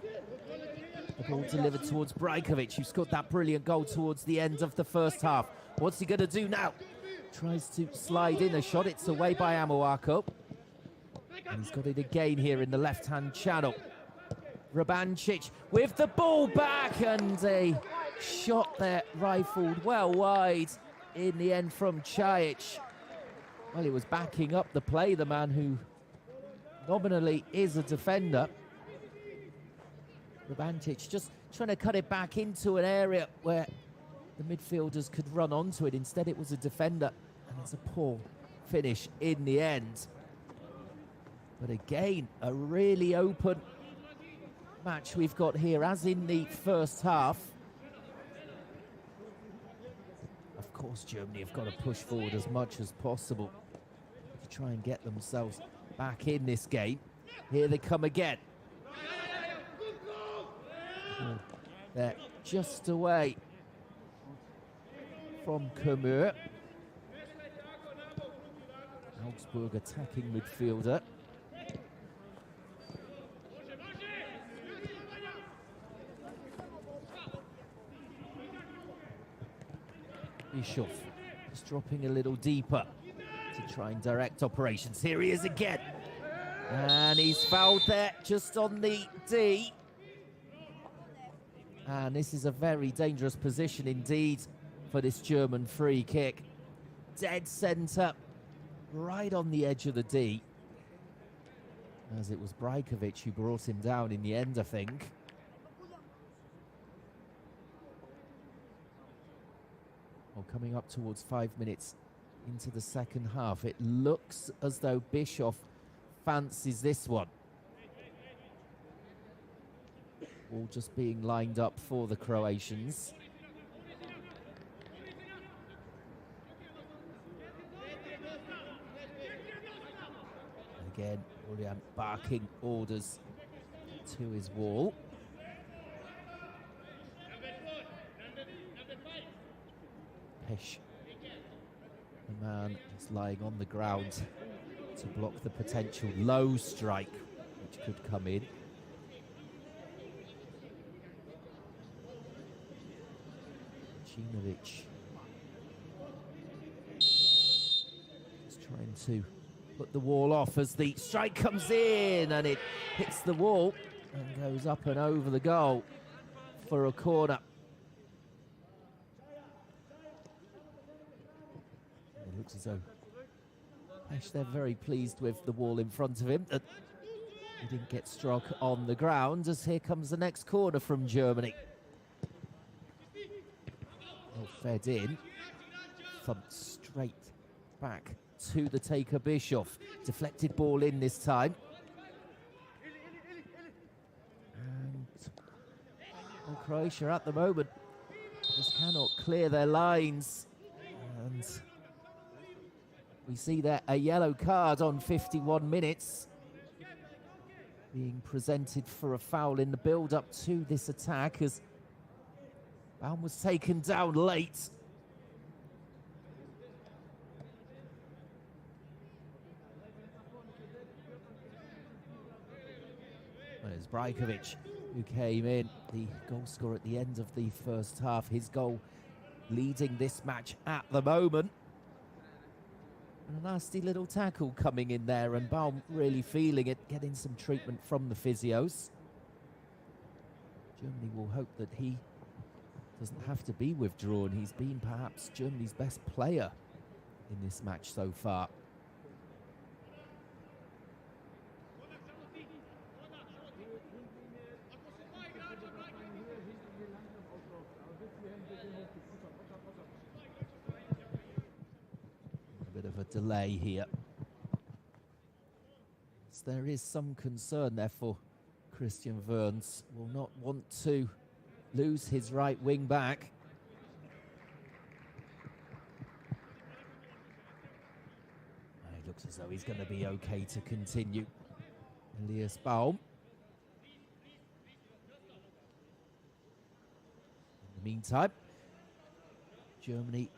The ball delivered towards Brajkovic, who scored that brilliant goal towards the end of the first half. What's he going to do now? Tries to slide in a shot. It's away by Amoako. And he's got it again here in the left-hand channel. Rabancic with the ball back, and a shot there rifled well wide in the end from Čajić. Well, he was backing up the play, the man who nominally is a defender. Rabancic just trying to cut it back into an area where the midfielders could run onto it. Instead, it was a defender, and it's a poor finish in the end. But again, a really open match we've got here, as in the first half. Of course, Germany have got to push forward as much as possible to try and get themselves back in this game. Here they come again. They're just away from Kumur. Augsburg attacking midfielder. Bischoff just dropping a little deeper to try and direct operations. Here he is again. And he's fouled there just on the D. And this is a very dangerous position indeed for this German free kick. Dead centre, right on the edge of the D. As it was Brajkovic who brought him down in the end, I think. Well, coming up towards 5 minutes into the second half, it looks as though Bischoff fancies this one. All just being lined up for the Croatians. Again, Julian barking orders to his wall. Pesh, the man is lying on the ground to block the potential low strike which could come in. Cinovic just trying to put the wall off as the strike comes in, and it hits the wall and goes up and over the goal for a corner. It looks as though they're very pleased with the wall in front of him, that he didn't get struck on the ground, as here comes the next corner from Germany. Well fed in, thumped straight back to the taker Bischoff. Deflected ball in this time. And well, Croatia at the moment just cannot clear their lines. And we see there a yellow card on 51 minutes being presented for a foul in the build-up to this attack, as Baum was taken down late. There's Brajkovic, who came in, the goal scorer at the end of the first half. His goal leading this match at the moment. And a nasty little tackle coming in there, and Baum really feeling it, getting some treatment from the physios. Germany will hope that he doesn't have to be withdrawn. He's been perhaps Germany's best player in this match so far. A bit of a delay here. So there is some concern there for Christian Wörns. Will not want to lose his right wing back. It looks as though he's going to be okay to continue. Elias Baum. In the meantime, Germany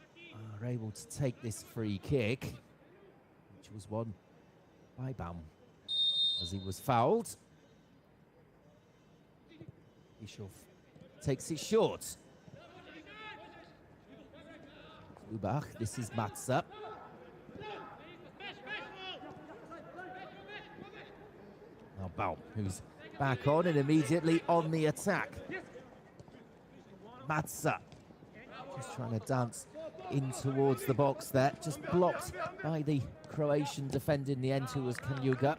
are able to take this free kick, which was won by Baum as he was fouled. Bischoff takes it short. Ubach, this is Matza. Now Baum, who's back on and immediately on the attack. Matza just trying to dance in towards the box there, just blocked by the Croatian defender in the end, who was Kanyuga.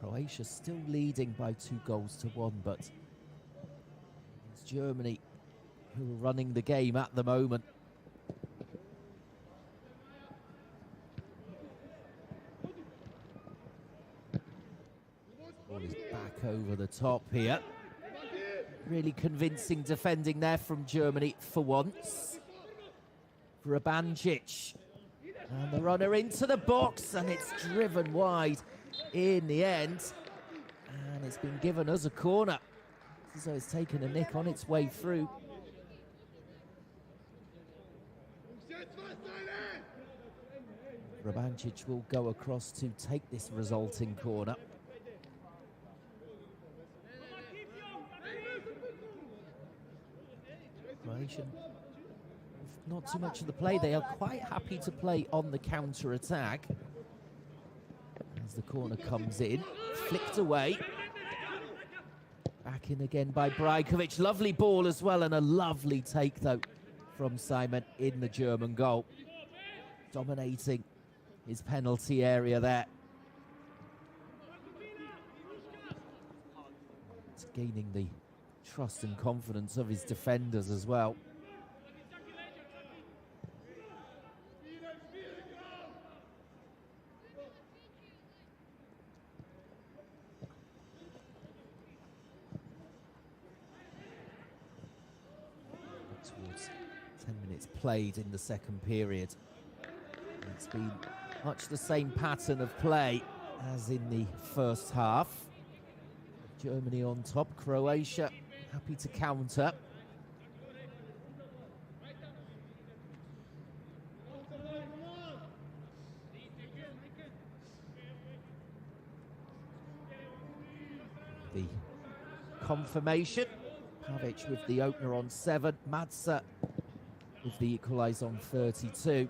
Croatia still leading by 2-1, but it's Germany who are running the game at the moment. Ball is back over the top here. Really convincing defending there from Germany for once. Vrabancic. And the runner into the box, and it's driven wide in the end, and it's been given as a corner, so it's taken a nick on its way through. Vrabancic will go across to take this resulting corner. possession. Not too much of the play. They are quite happy to play on the counter-attack. As the corner comes in, flicked away. Back in again by Brajkovic. Lovely ball as well, and a lovely take, though, from Simon in the German goal. Dominating his penalty area there. It's gaining the trust and confidence of his defenders as well. Towards 10 minutes played in the second period. It's been much the same pattern of play as in the first half. Germany on top, Croatia happy to counter. The confirmation, Pavic with the opener on 7, Madsa with the equaliser on 32.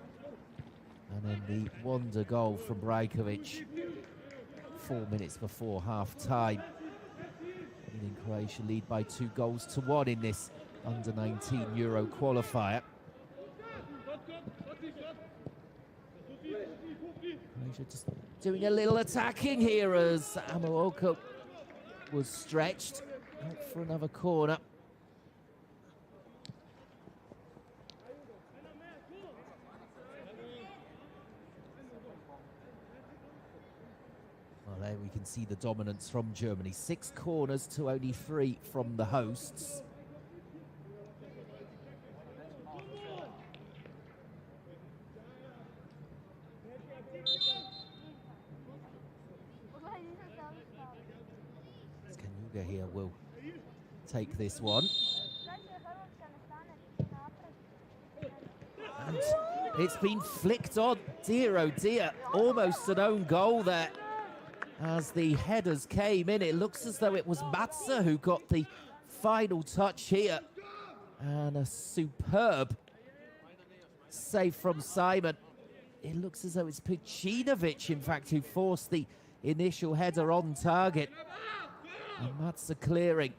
And then the wonder goal from Brajkovic 4 minutes before half-time. Leading Croatia lead by 2-1 in this Under-19 Euro qualifier. Croatia just doing a little attacking here as Amoako was stretched out for another corner. Well, there we can see the dominance from Germany. 6 corners to only 3 from the hosts. Kanuga here will take this one. And it's been flicked on. Dear, oh dear. Almost an own goal there. As the headers came in, it looks as though it was Madsa who got the final touch here. And a superb save from Simon. It looks as though it's Pacinovic, in fact, who forced the initial header on target. And Madsa clearing.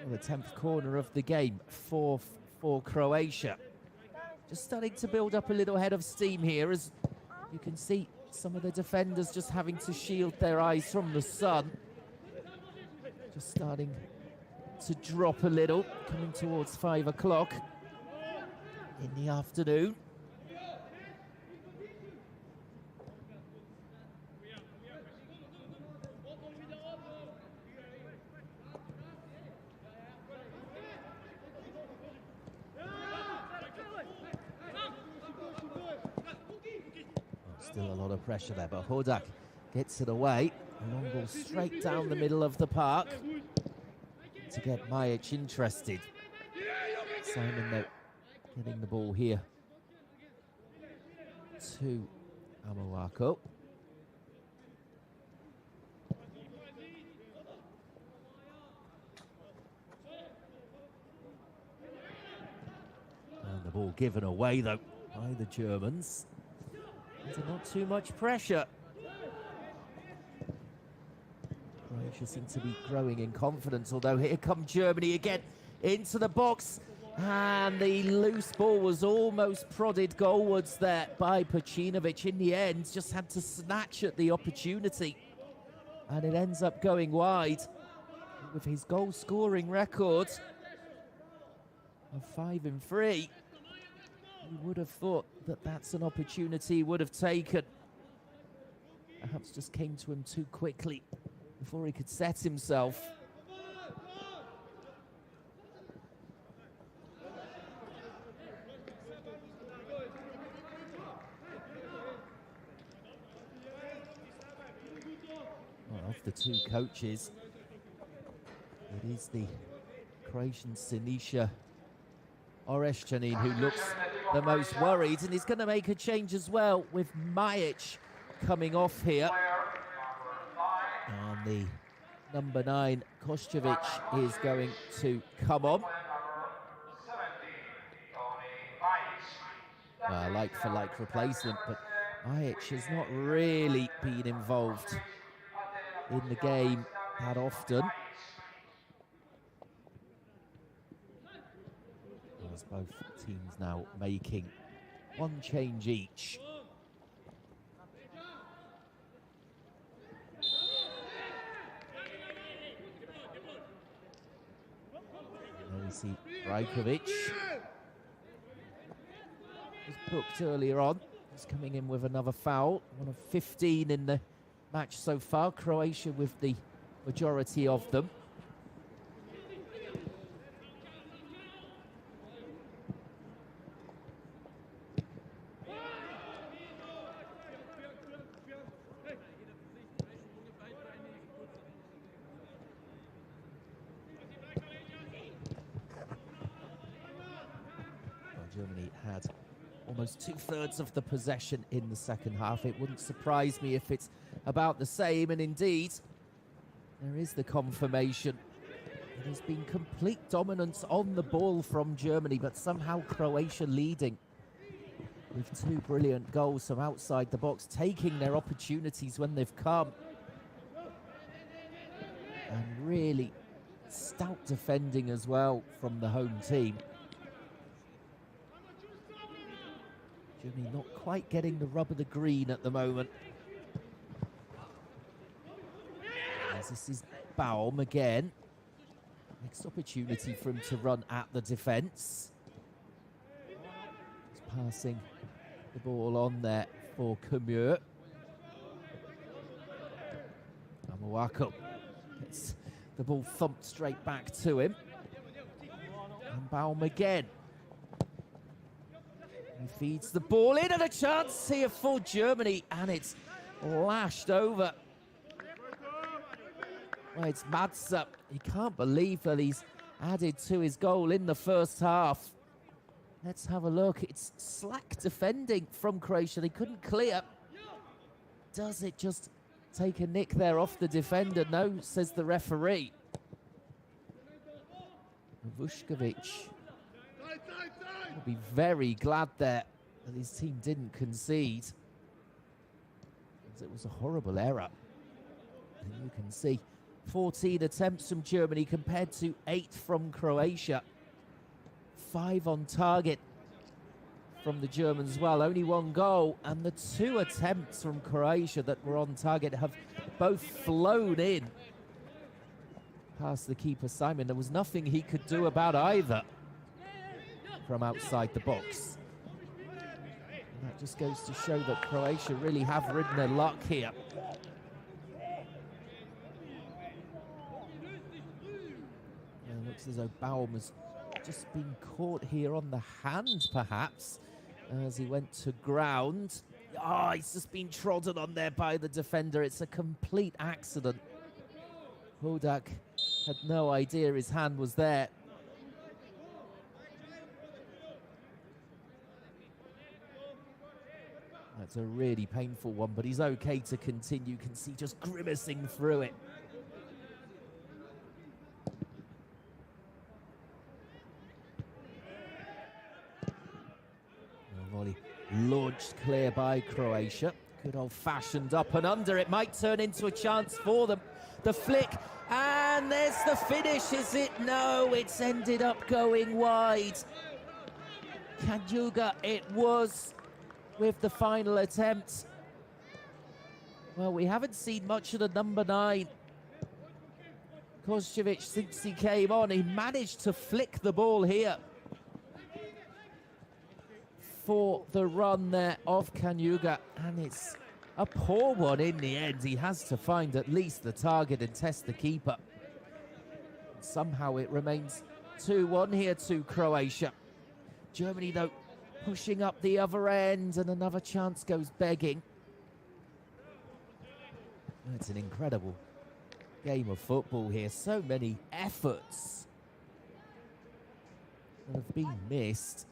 Well, the 10th corner of the game for Croatia. Just starting to build up a little head of steam here, as you can see some of the defenders just having to shield their eyes from the sun. Just starting to drop a little, coming towards 5 o'clock in the afternoon. Still a lot of pressure there, but Hodak gets it away. A long ball straight down the middle of the park to get Majic interested. Simon, though, getting the ball here to Amoako. And the ball given away, though, by the Germans. Not too much pressure. Croatia seem to be growing in confidence, although here come Germany again into the box. And the loose ball was almost prodded goalwards there by Pacinovic. In the end, just had to snatch at the opportunity. And it ends up going wide with his goal-scoring record of 5 in 3. You would have thought that that's an opportunity he would have taken. Perhaps just came to him too quickly before he could set himself. Well, of the 2 coaches, it is the Croatian Siniša Orešćanin who looks the most worried, and he's going to make a change as well with Majic coming off here. And the number 9, Koščević, is going to come on. like-for-like replacement, but Ajic has not really been involved in the game that often. As both teams now making one change each. There we see Rajkovic. Was booked earlier on. He's coming in with another foul. One of 15 in the match so far. Croatia with the majority of them. Germany had almost 2/3 of the possession in the second half. It wouldn't surprise me if it's about the same, and indeed, there is the confirmation. It has been complete dominance on the ball from Germany, but somehow Croatia leading with 2 brilliant goals from outside the box, taking their opportunities when they've come. And really stout defending as well from the home team. Germany not quite getting the rub of the green at the moment. As this is Baum again. Next opportunity for him to run at the defence. He's passing the ball on there for Camur. Amoako gets the ball thumped straight back to him. And Baum again. He feeds the ball in, and a chance here for Germany, and it's lashed over. Well, it's Madsa. He can't believe that he's added to his goal in the first half. Let's have a look. It's slack defending from Croatia. They couldn't clear. Does it just take a nick there off the defender? No, says the referee. Vuskovic will be very glad there that his team didn't concede. It was a horrible error. And you can see 14 attempts from Germany compared to 8 from Croatia. 5 on target from the Germans as well. Only 1 goal, and the 2 attempts from Croatia that were on target have both flown in past the keeper, Simon. There was nothing he could do about either from outside the box. And that just goes to show that Croatia really have ridden their luck here. And it looks as though Baum has just been caught here on the hand, perhaps, as he went to ground. Oh, he's just been trodden on there by the defender. It's a complete accident. Hodak had no idea his hand was there. That's a really painful one, but he's okay to continue. You can see just grimacing through it. Volley launched clear by Croatia. Good old-fashioned up and under. It might turn into a chance for them. The flick, and there's the finish, is it? No, it's ended up going wide. Kanjuga it was with the final attempt. Well, we haven't seen much of the number 9, Koščević, since he came on. He managed to flick the ball here for the run there of Kanjuga, and it's a poor one in the end. He has to find at least the target and test the keeper. Somehow it remains 2-1 here to Croatia. Germany, though, pushing up the other end, and another chance goes begging. It's an incredible game of football here. So many efforts that have been missed.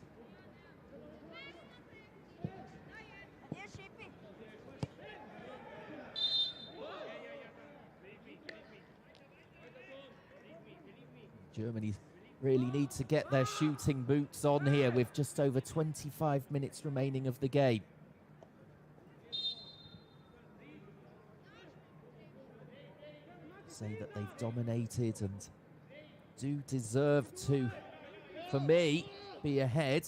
Germany really need to get their shooting boots on here with just over 25 minutes remaining of the game. Say that they've dominated and do deserve to, for me, be ahead.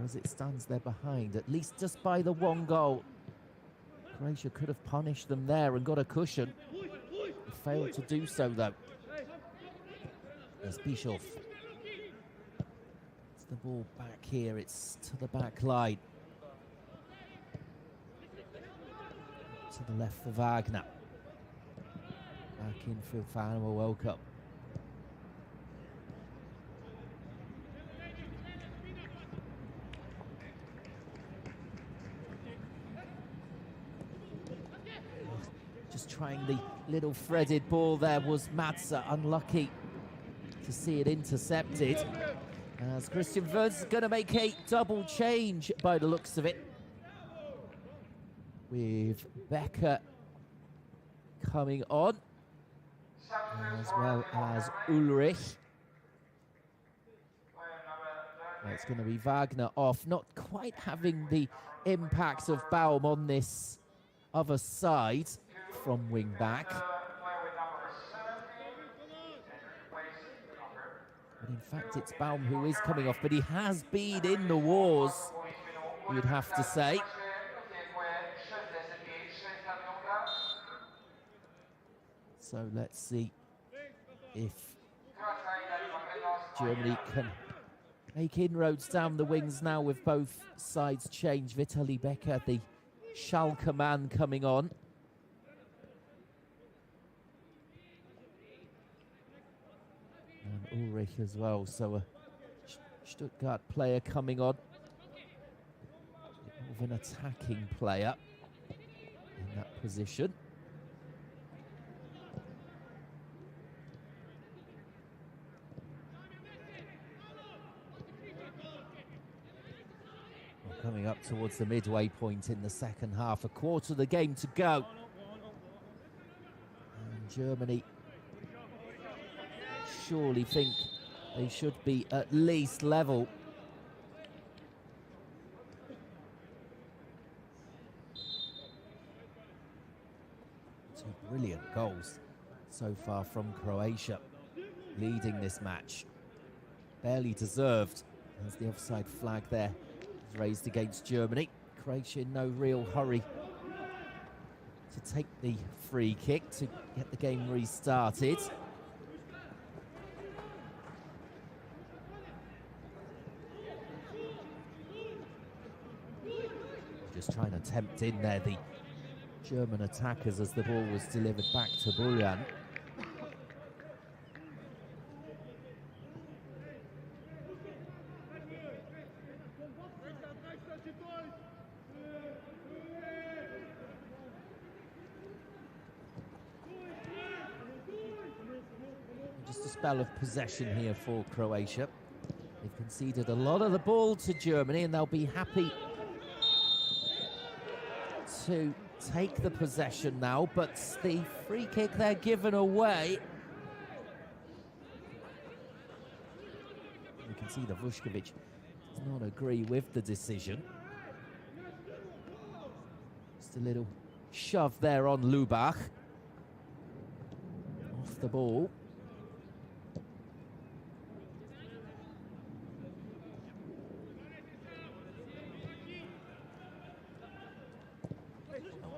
As it stands, they're behind, at least just by the one goal. Croatia could have punished them there and got a cushion. They failed to do so, though. There's Bischoff. It's the ball back here, it's to the back line. To the left for Wagner. Back in for Fowler, welcome. Just trying the little threaded ball there was Matza, unlucky to see it intercepted. As Christian Wörns is going to make a double change by the looks of it. With Becker coming on, as well as Ulrich. It's going to be Wagner off, not quite having the impact of Baum on this other side from wing back. But in fact, it's Baum who is coming off, but he has been in the wars, you'd have to say. So let's see if Germany can make inroads down the wings now with both sides changed. Vitali Becker, the Schalke man, coming on. And Ulrich as well, so a Stuttgart player coming on. More of an attacking player in that position. Coming up towards the midway point in the second half, a quarter of the game to go. And Germany surely think they should be at least level. Two brilliant goals so far from Croatia, leading this match. Barely deserved, as the offside flag there raised against Germany. Croatia in no real hurry to take the free kick to get the game restarted. Just trying to tempt in there the German attackers as the ball was delivered back to Buljan. Just a spell of possession here for Croatia. They've conceded a lot of the ball to Germany and they'll be happy to take the possession now, but the free kick they're given away. You can see that Vuskovic does not agree with the decision. Just a little shove there on Lubach. Off the ball.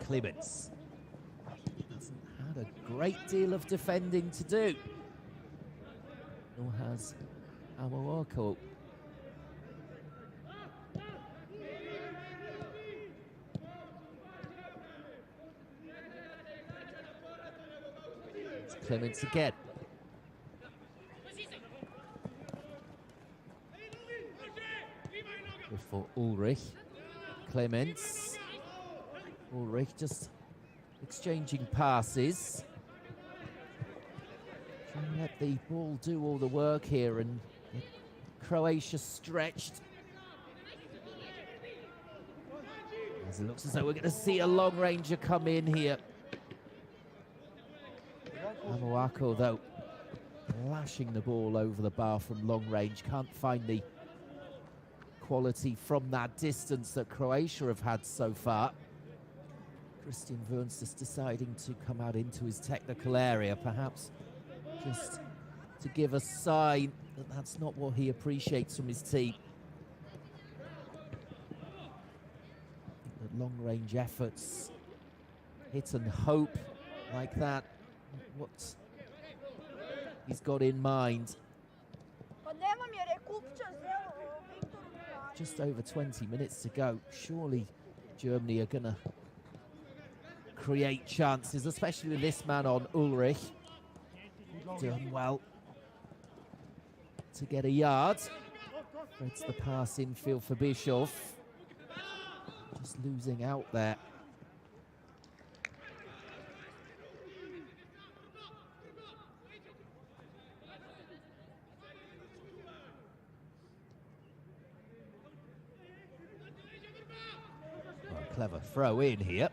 Clemens hasn't had a great deal of defending to do, nor has Amoako. It's Clemens again. For Ulrich. Clemens. Ulrich just exchanging passes. Trying to let the ball do all the work here, and Croatia stretched. As it looks as though we're going to see a long ranger come in here. Amoako, though, lashing the ball over the bar from long range. Can't find the quality from that distance that Croatia have had so far. Christian Wurns just deciding to come out into his technical area, perhaps just to give a sign that that's not what he appreciates from his team. The long-range efforts, hit and hope like that, what he's got in mind. Just over 20 minutes to go. Surely Germany are going to create chances, especially with this man on, Ulrich. Done well to get a yard. Threads the pass infield for Bischoff. Just losing out there. Well, clever throw in here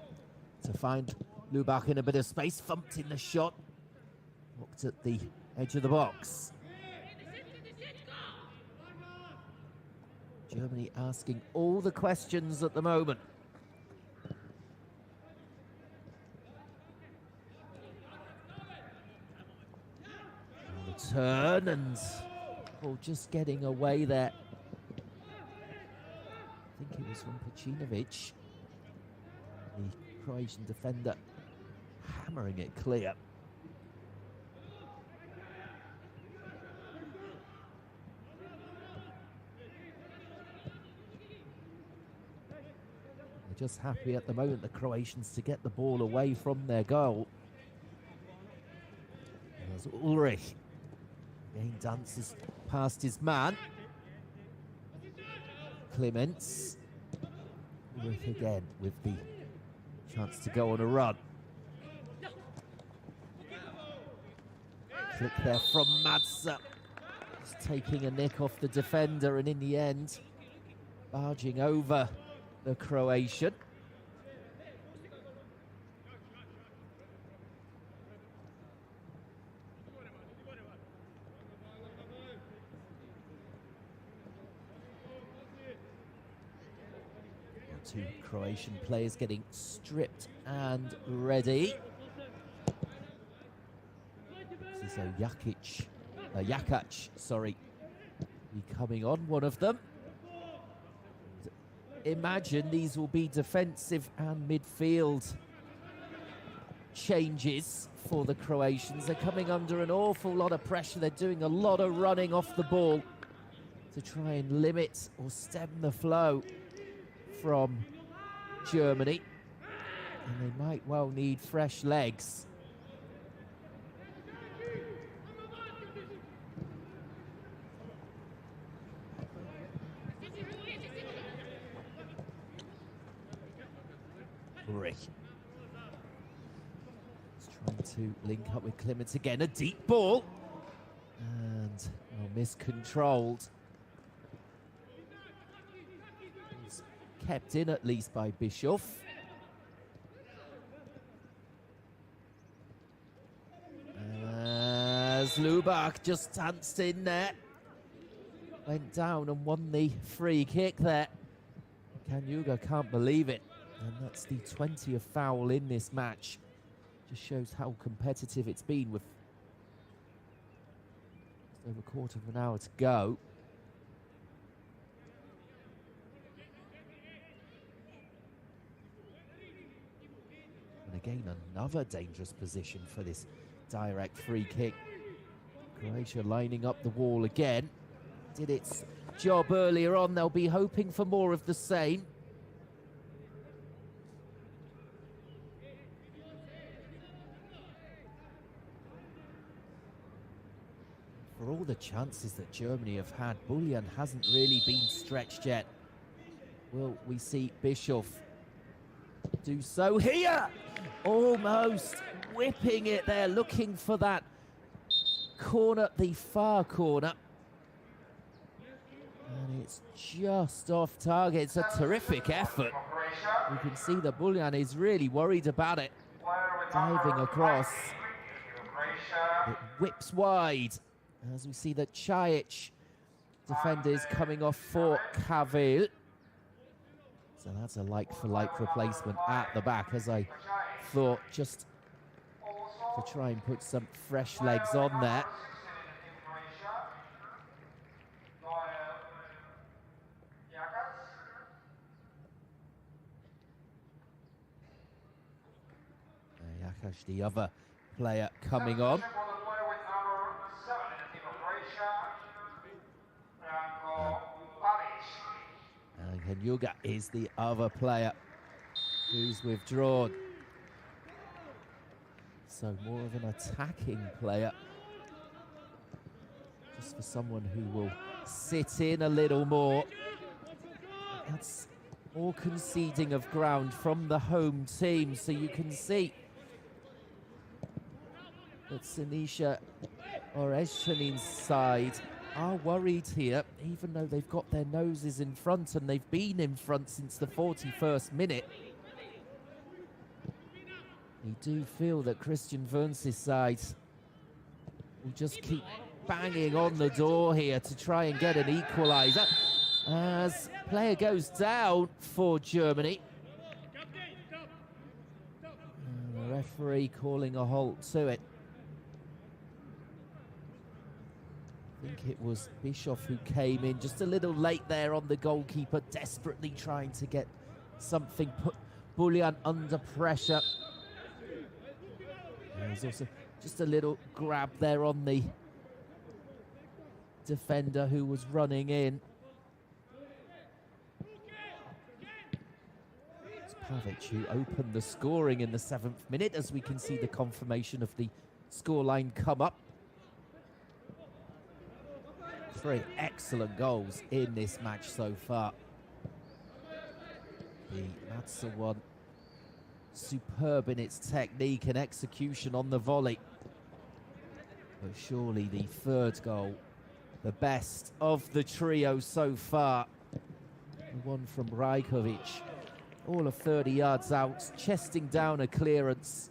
to find Lubach in a bit of space, thumped in the shot, looked at the edge of the box. Germany asking all the questions at the moment. The turn and just getting away there. I think it was from Pacinovic. The Croatian defender hammering it clear. They're just happy at the moment, the Croatians, to get the ball away from their goal. There's Ulrich. Again dances past his man. Clements. Ulrich again with the chance to go on a run. Flick there from Madsa. Just taking a nick off the defender, and in the end, barging over the Croatian. Two Croatian players getting stripped and ready. This is Jakac, sorry, coming on, one of them. Imagine these will be defensive and midfield changes for the Croatians. They're coming under an awful lot of pressure. They're doing a lot of running off the ball to try and limit or stem the flow from Germany, and they might well need fresh legs. Ulrich is trying to link up with Clements again, a deep ball, and miscontrolled. Kept in at least by Bischoff. As Lubach just danced in there. Went down and won the free kick there. Kanyuga can't believe it. And that's the 20th foul in this match. Just shows how competitive it's been with just over a quarter of an hour to go. Again, another dangerous position for this direct free kick. Croatia lining up the wall again. Did its job earlier on. They'll be hoping for more of the same. For all the chances that Germany have had, Bullion hasn't really been stretched yet. Will we see Bischoff do so here? Almost whipping it there, looking for that corner, the far corner. And it's just off target. It's a terrific effort. You can see that Bullion is really worried about it. Diving across. It whips wide as we see that Chajic, defender, is coming off for Cavill. So that's a like-for-like replacement at the back, as I thought, just to try and put some fresh legs on there. Jakaś, the other player, coming on. And Henyuga is the other player who's withdrawn. So more of an attacking player, just for someone who will sit in a little more. That's more conceding of ground from the home team, so you can see that Sinisha Oreshchanin's side are worried here, even though they've got their noses in front, and they've been in front since the 41st minute. You do feel that Christian Wörns' side will just keep banging on the door here to try and get an equaliser, as player goes down for Germany. And the referee calling a halt to it. I think it was Bischoff who came in just a little late there on the goalkeeper, desperately trying to get something, put Bullion under pressure. And there's also just a little grab there on the defender who was running in. It's Pavic who opened the scoring in the 7th minute, as we can see the confirmation of the scoreline come up. 3 excellent goals in this match so far. The Matza one, superb in its technique and execution on the volley. But surely the 3rd goal, the best of the trio so far. The one from Rajkovic, all of 30 yards out, chesting down a clearance.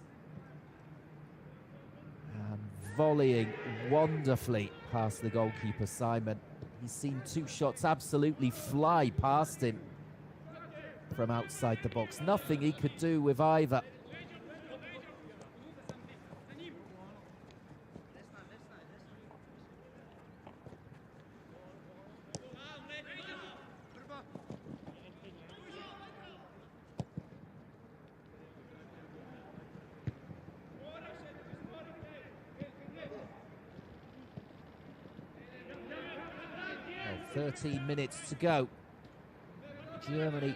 And volleying wonderfully past the goalkeeper, Simon. He's seen 2 shots absolutely fly past him from outside the box. Nothing he could do with either. Well, 13 minutes to go. Germany,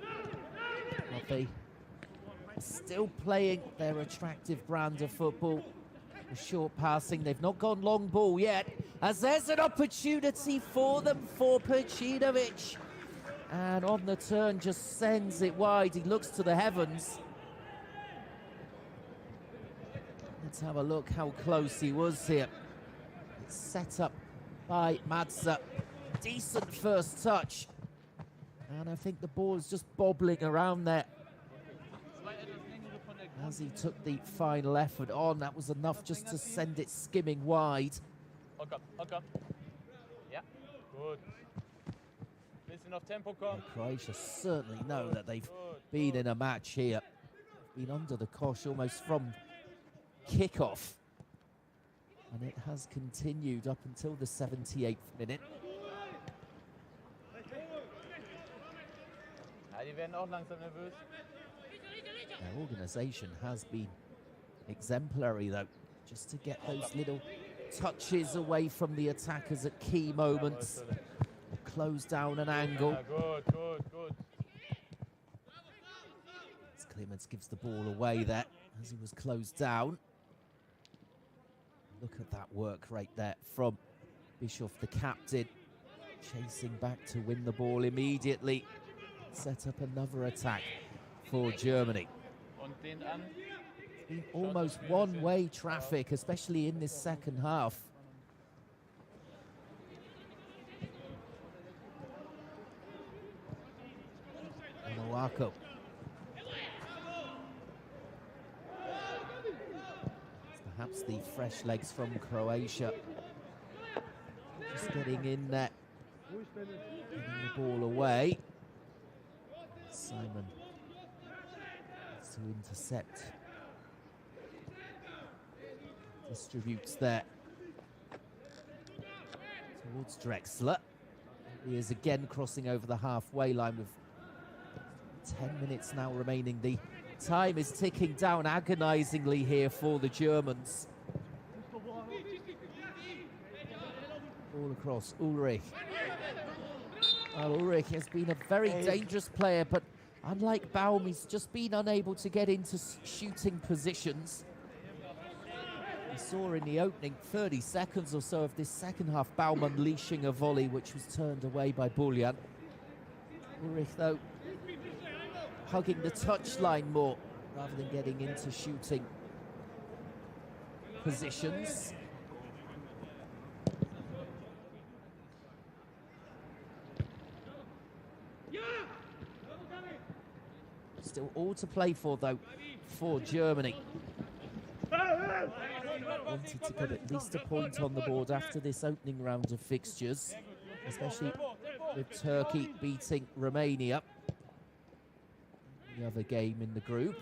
well, they are still playing their attractive brand of football. The short passing, they've not gone long ball yet, as there's an opportunity for them for Pacinovic. And on the turn, just sends it wide. He looks to the heavens. Let's have a look how close he was here. It's set up by Matza. Decent first touch. And I think the ball is just bobbling around there. As he took the final effort on, that was enough just to send it skimming wide. Okay. Yeah, good. Bisschen auf Tempo kommen. Croatia certainly know that they've been in a match here. Been under the cosh almost from kickoff. And it has continued up until the 78th minute. Ja, die werden auch langsam nervös. Their organisation has been exemplary, though, just to get those little touches away from the attackers at key moments. Close down an angle. Yeah, good. As Clemens gives the ball away there as he was closed down. Look at that work rate there from Bischoff, the captain, chasing back to win the ball immediately. Set up another attack for Germany. It's been almost one-way traffic, especially in this second half. Onoako. Perhaps the fresh legs from Croatia just getting in there, getting the ball away. Simon to intercept. Distributes there towards Drexler. He is again crossing over the halfway line with 10 minutes now remaining. The time is ticking down agonizingly here for the Germans. All across Ulrich. Well, Ulrich has been a very dangerous player, but unlike Baum, he's just been unable to get into shooting positions. We saw in the opening 30 seconds or so of this second half, Baum unleashing a volley which was turned away by Buljan. Ulrich, though, hugging the touchline more rather than getting into shooting positions. Still all to play for, though, for Germany. Wanted to get at least a point on the board after this opening round of fixtures, especially with Turkey beating Romania. The other game in the group.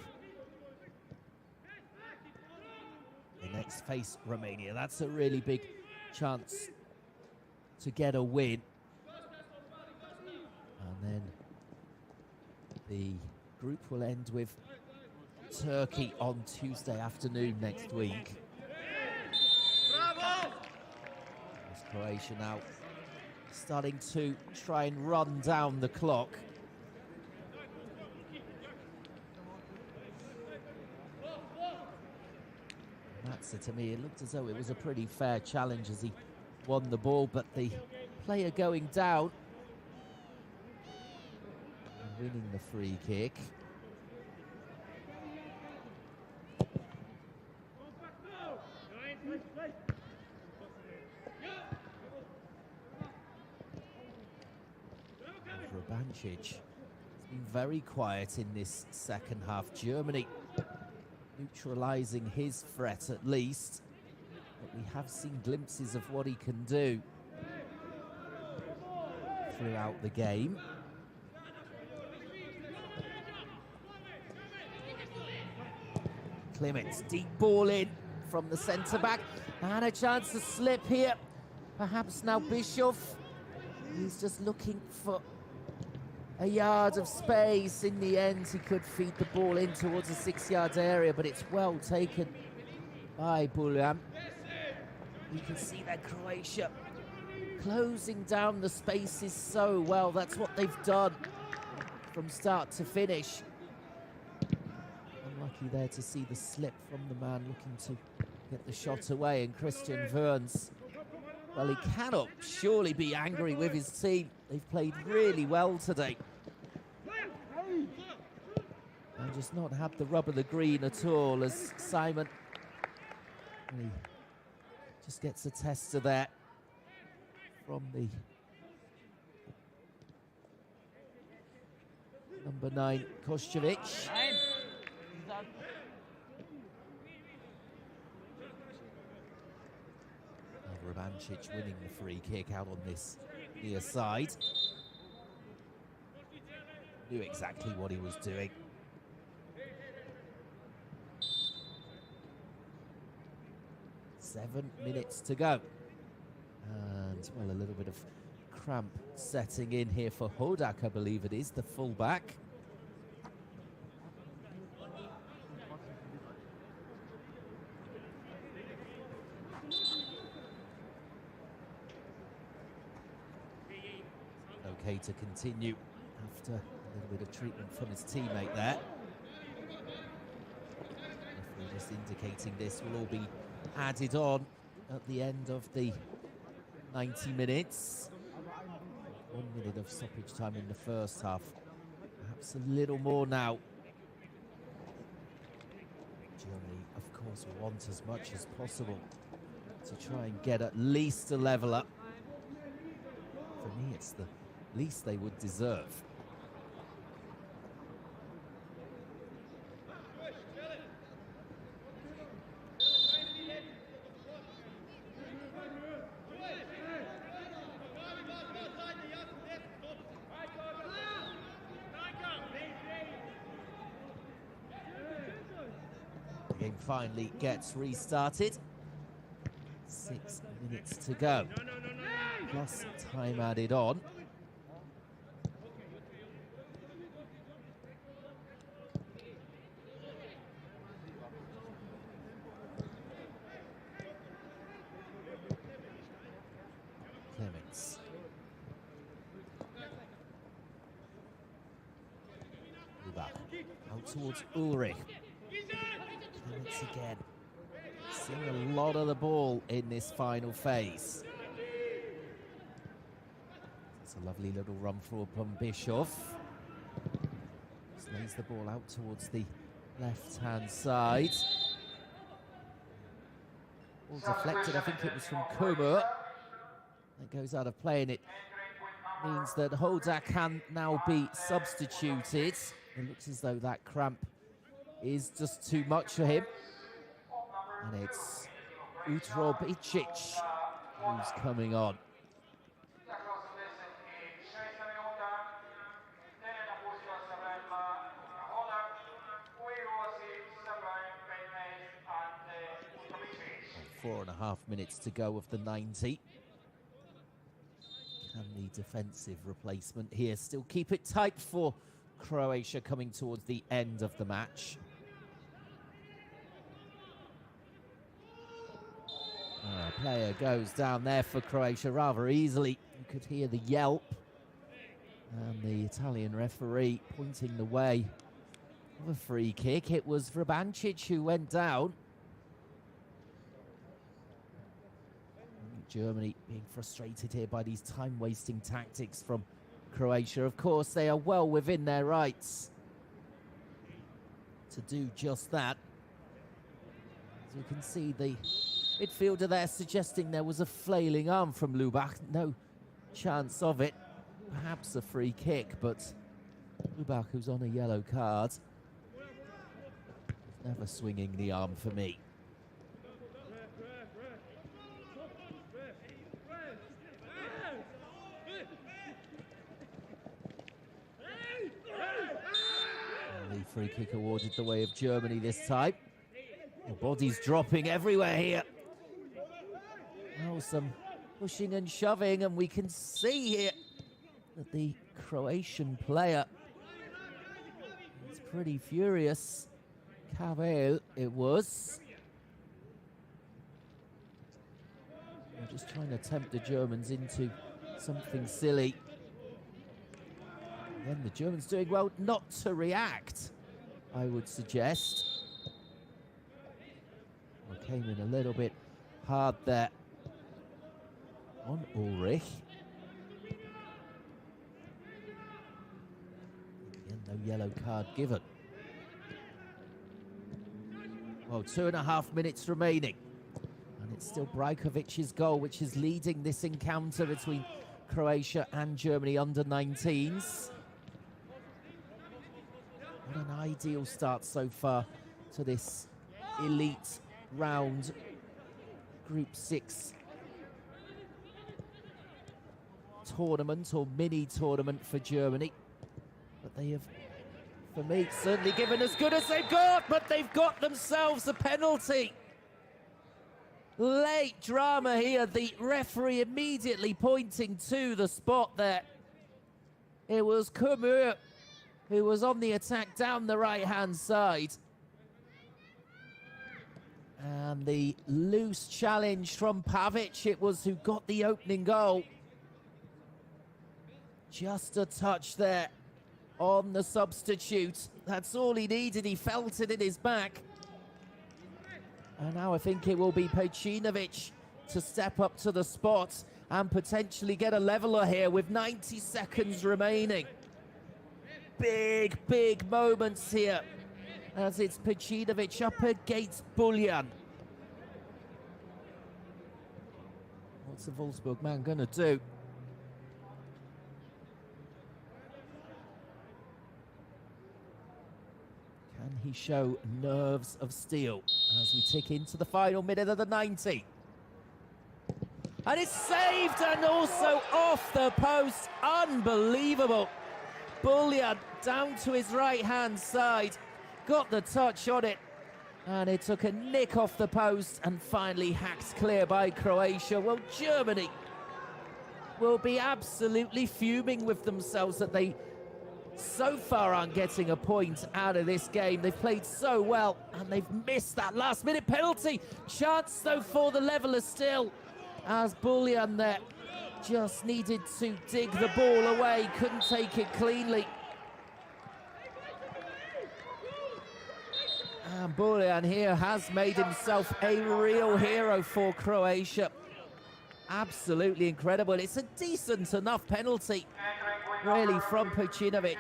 They next face Romania. That's a really big chance to get a win. And then the group will end with Turkey on Tuesday afternoon next week. As Croatia now starting to try and run down the clock. That's it. To me, it looked as though it was a pretty fair challenge as he won the ball, but the player going down and winning the free kick. Rubancic has been very quiet in this second half. Germany neutralising his threat at least, but we have seen glimpses of what he can do throughout the game. Clements, deep ball in from the centre-back, and a chance to slip here. Perhaps now Bischoff. He's just looking for a yard of space. In the end, he could feed the ball in towards the 6-yard area, but it's well taken by Buljan. You can see that Croatia closing down the spaces so well. That's what they've done from start to finish. Unlucky there to see the slip from the man looking to get the shot away, and Christian Wörns, well, he cannot surely be angry with his team. They've played really well today. And just not had the rub of the green at all, as Simon really just gets a tester there from the number 9, Koščević. Rubancic winning the free kick out on this near side. Knew exactly what he was doing. Seven minutes to go. And, well, a little bit of cramp setting in here for Hodak, I believe it is, the fullback. Okay to continue after a little bit of treatment from his teammate there. Referee just indicating this will all be added on at the end of the 90 minutes. 1 minute of stoppage time in the first half. Perhaps a little more now. Germany, of course, will want as much as possible to try and get at least a level up. For me, it's the least they would deserve. Game finally gets restarted. 6 minutes to go. Plus time added on. Clements. Lubach out towards Ulrich. Clements again. Seeing a lot of the ball in this final phase. It's a lovely little run through upon Bischoff. Lays the ball out towards the left-hand side. Ball deflected, I think it was from Kumar. That goes out of play, and it means that Hoda can now be substituted. It looks as though that cramp is just too much for him. And it's Utrobicic who's coming on. And 4.5 minutes to go of the 90. Can the defensive replacement here still keep it tight for Croatia coming towards the end of the match? A player goes down there for Croatia rather easily. You could hear the yelp. And the Italian referee pointing the way of a free kick. It was Vrabancic who went down. Germany being frustrated here by these time-wasting tactics from Croatia. Of course, they are well within their rights to do just that. As you can see, the midfielder there suggesting there was a flailing arm from Lubach. No chance of it. Perhaps a free kick, but Lubach, who's on a yellow card, never swinging the arm for me. And the free kick awarded the way of Germany this time. The bodies dropping everywhere here. Oh, some pushing and shoving, and we can see here that the Croatian player is pretty furious. Cavell, it was. They're just trying to tempt the Germans into something silly. And then the Germans doing well not to react, I would suggest. Well, came in a little bit hard there on Ulrich. Again, no yellow card given. Well, 2.5 minutes remaining. And it's still Brajkovic's goal, which is leading this encounter between Croatia and Germany under-19s. What an ideal start so far to this elite round, Group 6 tournament or mini tournament for Germany. But they have, for me, certainly given as good as they've got, but they've got themselves a penalty. Late drama here, the referee immediately pointing to the spot there. It was Kumar who was on the attack down the right-hand side. And the loose challenge from Pavic, it was who got the opening goal. Just a touch there on the substitute. That's all he needed. He felt it in his back. And now I think it will be Pejcinovic to step up to the spot and potentially get a leveler here with 90 seconds remaining. Big, big moments here as it's Pejcinovic up against Buljan. What's the Wolfsburg man going to do? Can he show nerves of steel as we tick into the final minute of the 90? And it's saved and also off the post. Unbelievable. Buljan down to his right-hand side. Got the touch on it. And it took a nick off the post and finally hacked clear by Croatia. Well, Germany will be absolutely fuming with themselves that they so far aren't getting a point out of this game. They've played so well and they've missed that last-minute penalty. Chance, though, for the leveller still, as Buljan there just needed to dig the ball away, couldn't take it cleanly. And Buljan here has made himself a real hero for Croatia. Absolutely incredible. It's a decent enough penalty, really, from Pejcinovic.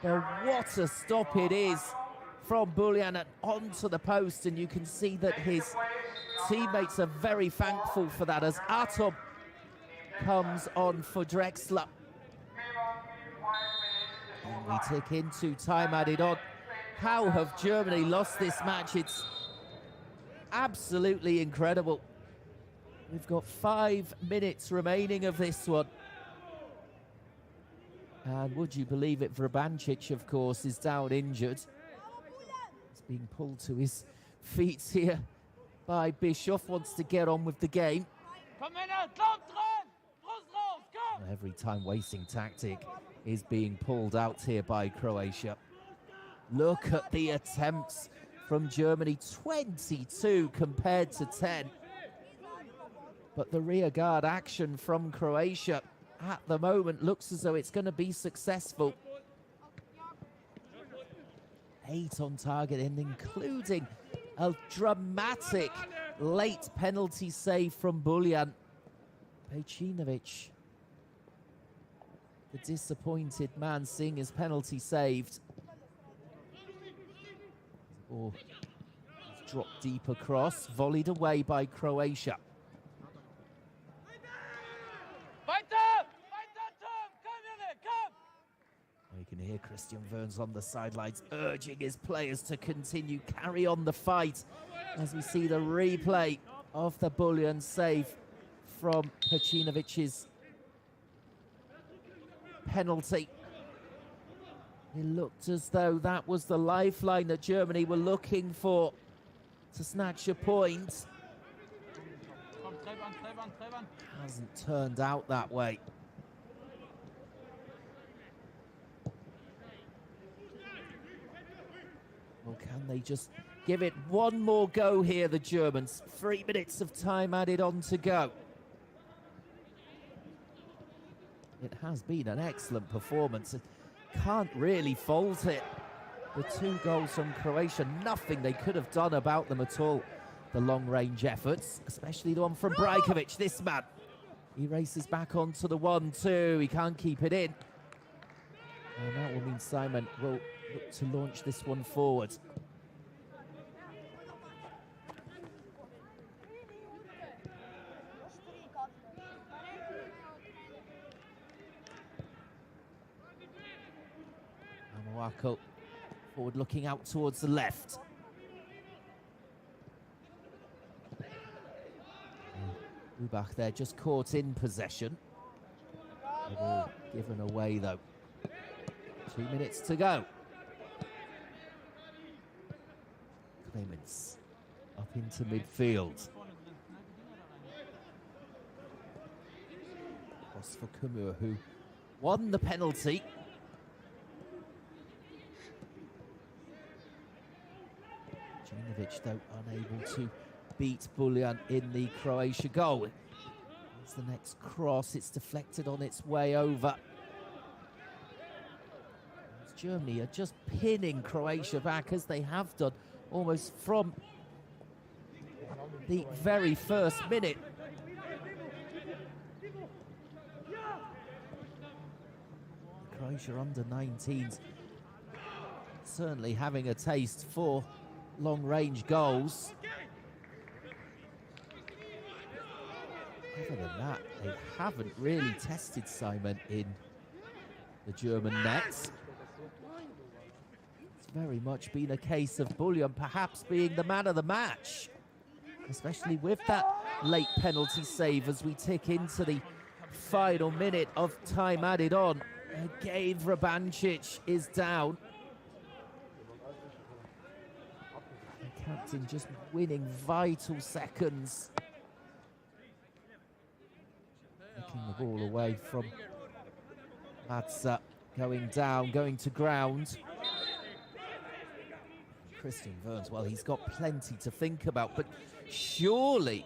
But what a stop it is from Buljan and onto the post, and you can see that his teammates are very thankful for that as Atom comes on for Drexler. And we tick into time added on. How have Germany lost this match? It's absolutely incredible. We've got 5 minutes remaining of this one. And would you believe it, Vrabancic, of course, is down injured. He's being pulled to his feet here by Bischoff, wants to get on with the game. Every time wasting tactic is being pulled out here by Croatia. Look at the attempts from Germany, 22 compared to 10. But the rearguard action from Croatia at the moment looks as though it's going to be successful. 8 on target, and including a dramatic late penalty save from Buljan. Pejcinovic, the disappointed man, seeing his penalty saved. Or dropped deep across, volleyed away by Croatia. You can hear Christian Wörns on the sidelines urging his players to continue, carry on the fight, as we see the replay of the Buljan save from Pejcinovic's penalty. It looked as though that was the lifeline that Germany were looking for to snatch a point. Hasn't turned out that way. Well, can they just give it one more go here, the Germans? 3 minutes of time added on to go. It has been an excellent performance. Can't really fault it. The 2 goals from Croatia, nothing they could have done about them at all. The long-range efforts, especially the one from Brajkovic, this man. He races back onto the 1-2, he can't keep it in. And that will mean Simon will look to launch this one forward. Amoako forward, looking out towards the left. Ubach there, just caught in possession. Given away though. 2 minutes to go. Clemens up into midfield. Cross for Kumur, who won the penalty. Pejcinovic, though, unable to beat Buljan in the Croatia goal. It's the next cross, it's deflected on its way over. Germany are just pinning Croatia back, as they have done almost from the very first minute. Croatia under-19s certainly having a taste for long-range goals. Other than that, they haven't really tested Simon in the German nets. It's very much been a case of Buljan perhaps being the man of the match, especially with that late penalty save as we tick into the final minute of time added on. Again, Vrabancic is down. captain just winning vital seconds. Taking the ball away from Madsa, going down, going to ground. Christian Verns, well, he's got plenty to think about, but surely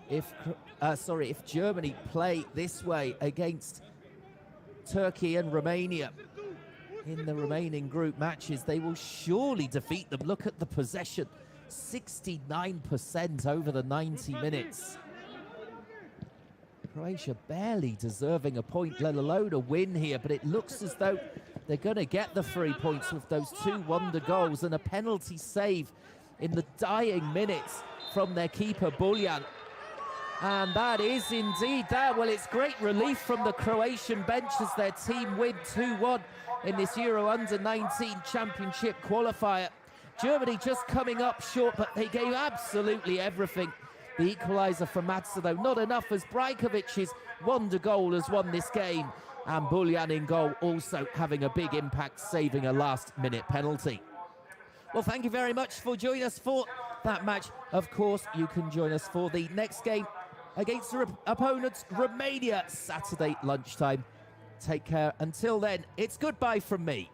if Germany play this way against Turkey and Romania in the remaining group matches, they will surely defeat them. Look at the possession, 69% over the 90 minutes. Croatia barely deserving a point, let alone a win here, but it looks as though they're going to get the 3 points with those 2 wonder goals and a penalty save in the dying minutes from their keeper, Buljan. And that is indeed that. Well, it's great relief from the Croatian bench as their team win 2-1 in this Euro Under-19 Championship qualifier. Germany just coming up short, but they gave absolutely everything. The equaliser from Madsa, though, not enough, as Brajkovic's wonder goal has won this game. And Buljan in goal, also having a big impact, saving a last-minute penalty. Well, thank you very much for joining us for that match. Of course, you can join us for the next game against the opponents, Romania, Saturday lunchtime. Take care. Until then, it's goodbye from me.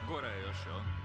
Gore je još, jel?